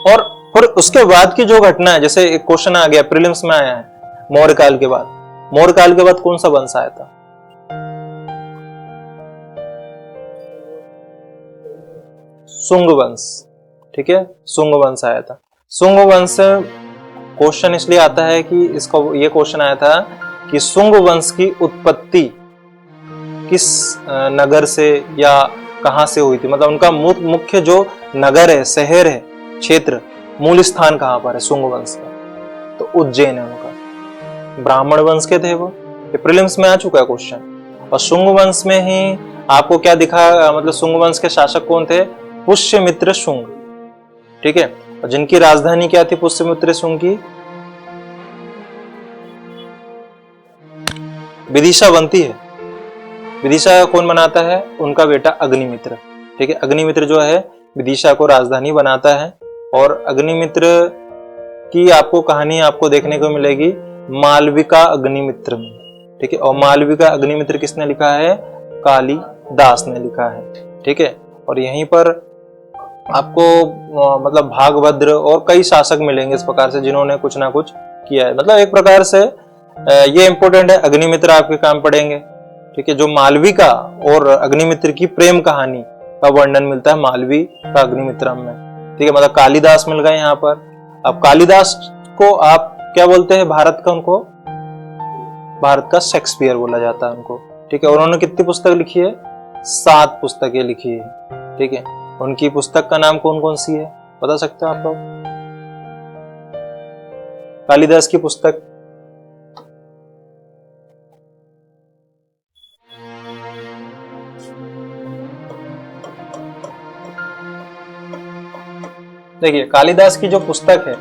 और फिर उसके बाद की जो घटना है, जैसे एक क्वेश्चन आ गया, प्रीलिम्स में आया है, मौर्य काल के बाद। मौर्य काल के बाद कौन सा वंश आया था? शुंग वंश। ठीक है। शुंग वंश आया था। शुंग वंश क्वेश्चन इसलिए आता है कि इसका ये क्वेश्चन आया था कि शुंग वंश की उत्पत्ति किस नगर से या कहां से हुई थी, मतलब उनका मुख्य जो नगर है, शहर है, क्षेत्र, मूल स्थान कहां पर है शुंग वंश का? तो उज्जैन है उनका। ब्राह्मण वंश के थे वो। ये प्रीलिम्स में आ चुका है क्वेश्चन। और शुंग वंश में ही आपको क्या दिखा, मतलब शुंग वंश के शासक कौन थे? पुष्यमित्र शुंग। ठीक है। और जिनकी राजधानी क्या थी पुष्यमित्र शुंग की? विदिशा बनती है। विदिशा कौन बनाता है? उनका बेटा अग्निमित्र। ठीक है, अग्निमित्र जो है विदिशा को राजधानी बनाता है। और अग्निमित्र की आपको कहानी आपको देखने को मिलेगी मालविका अग्निमित्र में। ठीक है, और मालविका अग्निमित्र किसने लिखा है? कालिदास ने लिखा है। ठीक है, और यहीं पर आपको मतलब भागभद्र और कई शासक मिलेंगे इस प्रकार से जिन्होंने कुछ ना कुछ किया है। मतलब एक प्रकार से ये इंपॉर्टेंट है, अग्निमित्र आपके काम पड़ेंगे। ठीक है, जो मालविका और अग्निमित्र की प्रेम कहानी का वर्णन मिलता है मालवी का अग्निमित्रम में। ठीक है, मतलब कालिदास मिल गए यहाँ पर। अब कालिदास को आप क्या बोलते हैं भारत का? उनको भारत का शेक्सपियर बोला जाता है उनको। ठीक है, और उन्होंने कितनी पुस्तक लिखी है? 7 पुस्तकें लिखी है। ठीक है, उनकी पुस्तक का नाम कौन कौन सी है बता सकते हो आप लोग? कालिदास की पुस्तक देखिए, कालिदास की जो पुस्तक है,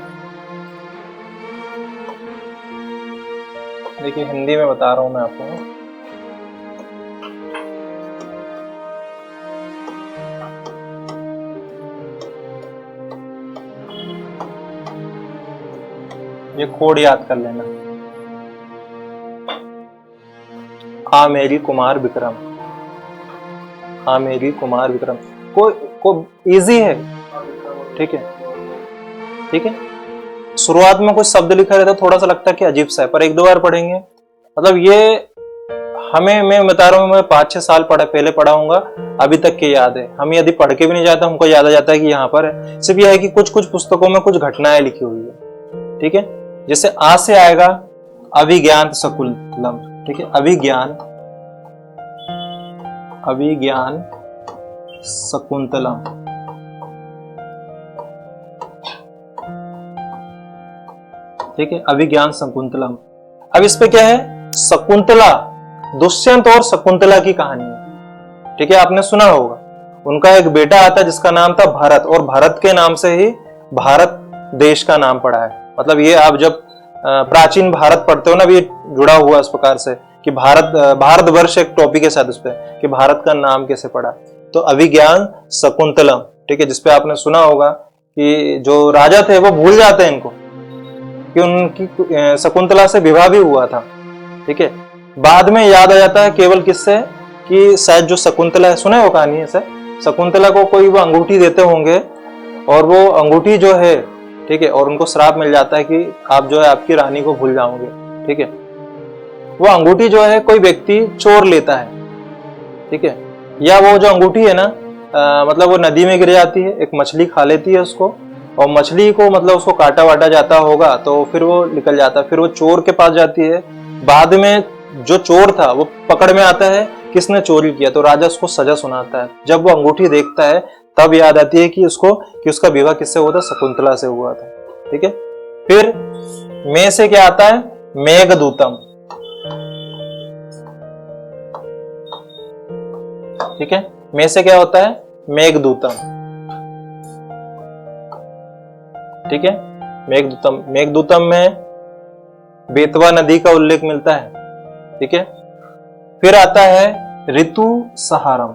देखिए हिंदी में बता रहा हूं मैं आपको। ये कोड याद कर लेना। आ मेरी कुमार विक्रम, आ मेरी कुमार विक्रम को इजी है। ठीक है, ठीक है। शुरुआत में कुछ शब्द लिखा रहता है, थोड़ा सा लगता है कि अजीब सा है, पर 1-2 बार पढ़ेंगे मतलब ये हमें, मैं बता रहा हूँ, मैं 5-6 साल पहले पढ़ा हूँगा, अभी तक के याद है। हम यदि पढ़ के भी नहीं जाते, हमको याद आ जाता है कि यहाँ पर है। सिर्फ यह है कि कुछ कुछ पुस्तकों में कुछ घटनाएं लिखी हुई है। ठीक है, जैसे आ से आएगा अभिज्ञान शकुंतलम। ठीक है, अभिज्ञान शकुंतलम। ठीक है, अभिज्ञान शकुंतलम। अब इस पे क्या है? शकुंतला, दुष्यंत और शकुंतला की कहानी है। ठीक है, आपने सुना होगा। उनका एक बेटा आता जिसका नाम था भरत, और भरत के नाम से ही भारत देश का नाम पड़ा है। मतलब ये आप जब प्राचीन भारत पढ़ते हो ना, ये जुड़ा हुआ इस प्रकार से कि भारतवर्ष एक टॉपिक है साथ उस पे कि भारत का नाम कैसे पड़ा। तो अभिज्ञान शकुंतलम। ठीक है, जिसपे आपने सुना होगा कि जो राजा थे वो भूल जाते हैं इनको कि उनकी शकुंतला से विवाह भी हुआ था। ठीक है, बाद में याद आ जाता है केवल किससे कि शायद जो शकुंतला है, सुने हो कहानी ऐसे, शकुंतला को कोई वो अंगूठी देते होंगे और वो अंगूठी जो है, ठीक है, और उनको श्राप मिल जाता है कि आप जो है आपकी रानी को भूल जाओगे। ठीक है, वो अंगूठी जो है कोई व्यक्ति चोर लेता है। ठीक है, या वो जो अंगूठी है ना मतलब वो नदी में गिर जाती है, एक मछली खा लेती है उसको, और मछली को मतलब उसको काटा वाटा जाता होगा तो फिर वो निकल जाता है। फिर वो चोर के पास जाती है, बाद में जो चोर था वो पकड़ में आता है किसने चोरी किया, तो राजा उसको सजा सुनाता है। जब वो अंगूठी देखता है तब याद आती है कि उसका विवाह किससे हुआ था? शकुंतला से हुआ था। ठीक है, फिर में से क्या आता है? मेघदूतम। ठीक है, में से क्या होता है? मेघदूतम। ठीक है, मेघदूतम में बेतवा नदी का उल्लेख मिलता है। ठीक है, फिर आता है ऋतु सहारम।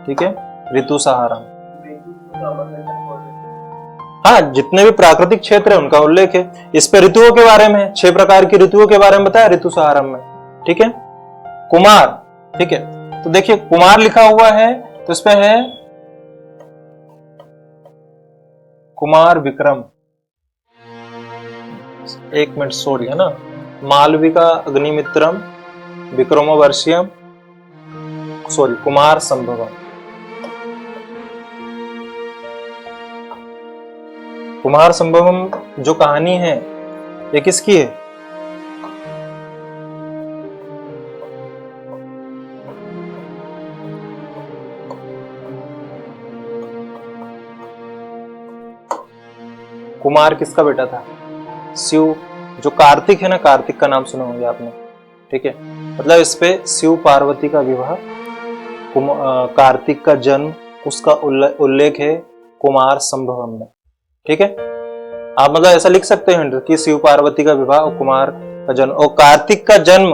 ठीक है, ऋतु सहारम। हाँ, जितने भी प्राकृतिक क्षेत्र है उनका उल्लेख है। इस पे ऋतुओं के बारे में 6 प्रकार की ऋतुओं के बारे में बताया ऋतु सहारम में। ठीक है, कुमार। ठीक है, तो देखिए कुमार लिखा हुआ है तो इस पे है कुमार विक्रम। 1 मिनट सॉरी है ना, मालविका अग्निमित्रम विक्रमोर्वशीयम, सॉरी कुमार संभवम। कुमार संभवम जो कहानी है ये किसकी है? कुमार किसका बेटा था? शिव। जो कार्तिक है ना, कार्तिक का नाम सुना होंगे आपने। ठीक है, मतलब इस पे शिव पार्वती का विवाह, कार्तिक का जन्म, उसका उल्लेख है कुमार संभवम में। ठीक है, आप मतलब ऐसा लिख सकते हैं कि शिव पार्वती का विवाह और कुमार का जन्म और कार्तिक का जन्म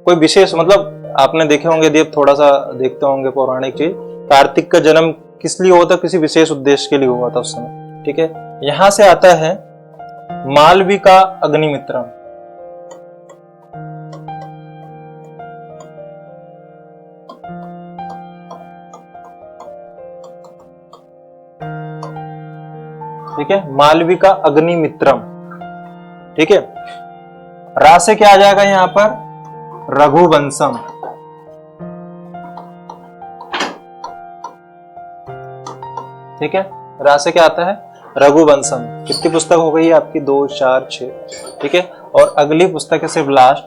कोई विशेष, मतलब आपने देखे होंगे, यदि आप थोड़ा सा देखते होंगे पौराणिक चीज, कार्तिक का जन्म किस लिए हुआ था, किसी विशेष उद्देश्य के लिए हुआ था उस समय। ठीक है, यहां से आता है मालविका अग्निमित्रम। ठीक है, मालविका अग्निमित्रम। ठीक है, रा से क्या आ जाएगा यहां पर, रघुवंशम। ठीक है, रा से क्या आता है, रघुवंशम। कितनी पुस्तक हो गई आपकी, 2 4 6। ठीक है, और अगली पुस्तक है सिर्फ लास्ट,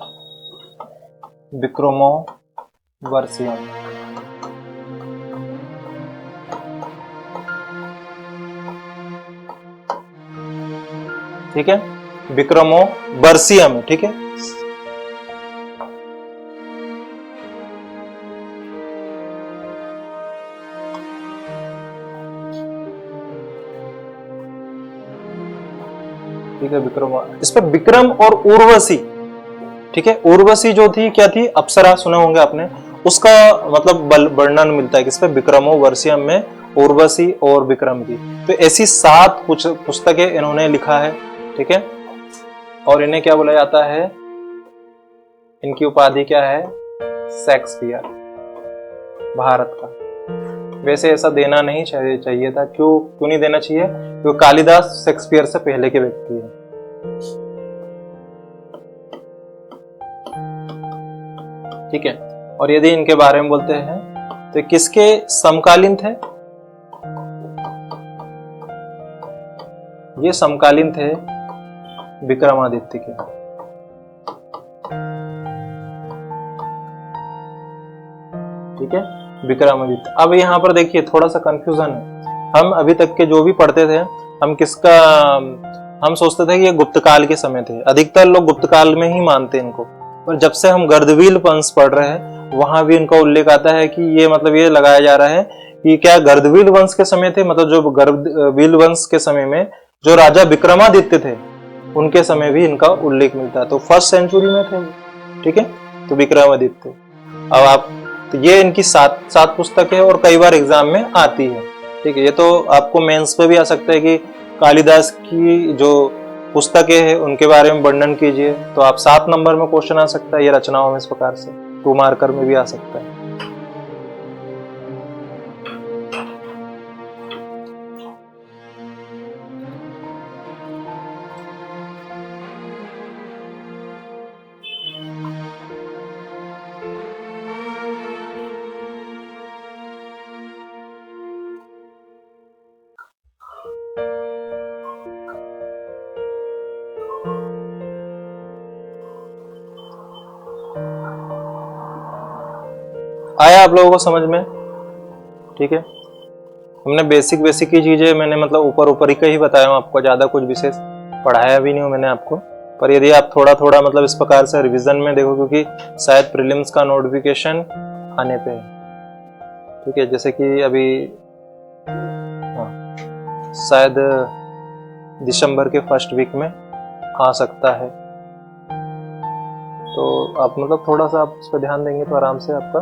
विक्रमो वर्षियम। ठीक है, विक्रमो वर्षियम। ठीक है, ठीक है, विक्रम। इस पर विक्रम और उर्वशी। ठीक है, उर्वशी जो थी क्या थी, अप्सरा, सुने होंगे आपने, उसका मतलब वर्णन मिलता है किस पे, विक्रमो वर्षियम में उर्वशी और विक्रम की। तो ऐसी 7 पुस्तकें इन्होंने लिखा है। ठीक है, और इन्हें क्या बोला जाता है, इनकी उपाधि क्या है, शेक्सपियर भारत का। वैसे ऐसा देना नहीं चाहिए था, क्यों नहीं देना चाहिए, क्योंकि कालिदास शेक्सपियर से पहले के व्यक्ति है। ठीक है, और यदि इनके बारे में बोलते हैं तो किसके समकालीन थे, ये समकालीन थे विक्रमादित्य के। ठीक है, विक्रमादित्य। अब यहाँ पर देखिए थोड़ा सा कंफ्यूजन है। हम अभी तक के जो भी पढ़ते थे, हम सोचते थे कि ये गुप्त काल के समय थे। अधिकतर लोग गुप्त काल में ही मानते हैं इनको, पर जब से हम गर्दवील वंश पढ़ रहे हैं, वहां भी इनका उल्लेख आता है कि ये मतलब ये लगाया जा रहा है कि क्या गर्दवील वंश के समय थे, मतलब जो गर्दवील वंश के समय में जो राजा विक्रमादित्य थे, उनके समय भी इनका उल्लेख मिलता है। तो 1st सेंचुरी में थे। ठीक है, तो विक्रमादित्य। अब आप, तो ये इनकी 7 पुस्तकें और कई बार एग्जाम में आती है। ठीक है, ये तो आपको मेंस पे भी आ सकता है कि कालिदास की जो पुस्तकें हैं उनके बारे में वर्णन कीजिए, तो आप 7 नंबर में क्वेश्चन आ सकता है। ये रचनाओं में इस प्रकार से 2 मार्कर में भी आ सकता है। आया आप लोगों को समझ में? ठीक है, हमने बेसिक की चीजें मैंने मतलब ऊपर ही बताया हूं आपको, ज्यादा कुछ विशेष पढ़ाया भी नहीं हूं मैंने आपको। पर यदि आप थोड़ा मतलब इस प्रकार से रिवीजन में देखो, क्योंकि शायद प्रीलिम्स का नोटिफिकेशन आने पे है। ठीक है, जैसे कि अभी शायद दिसंबर के 1st वीक में आ सकता है। तो आप मतलब थोड़ा सा आप इस पर ध्यान देंगे तो आराम से आपका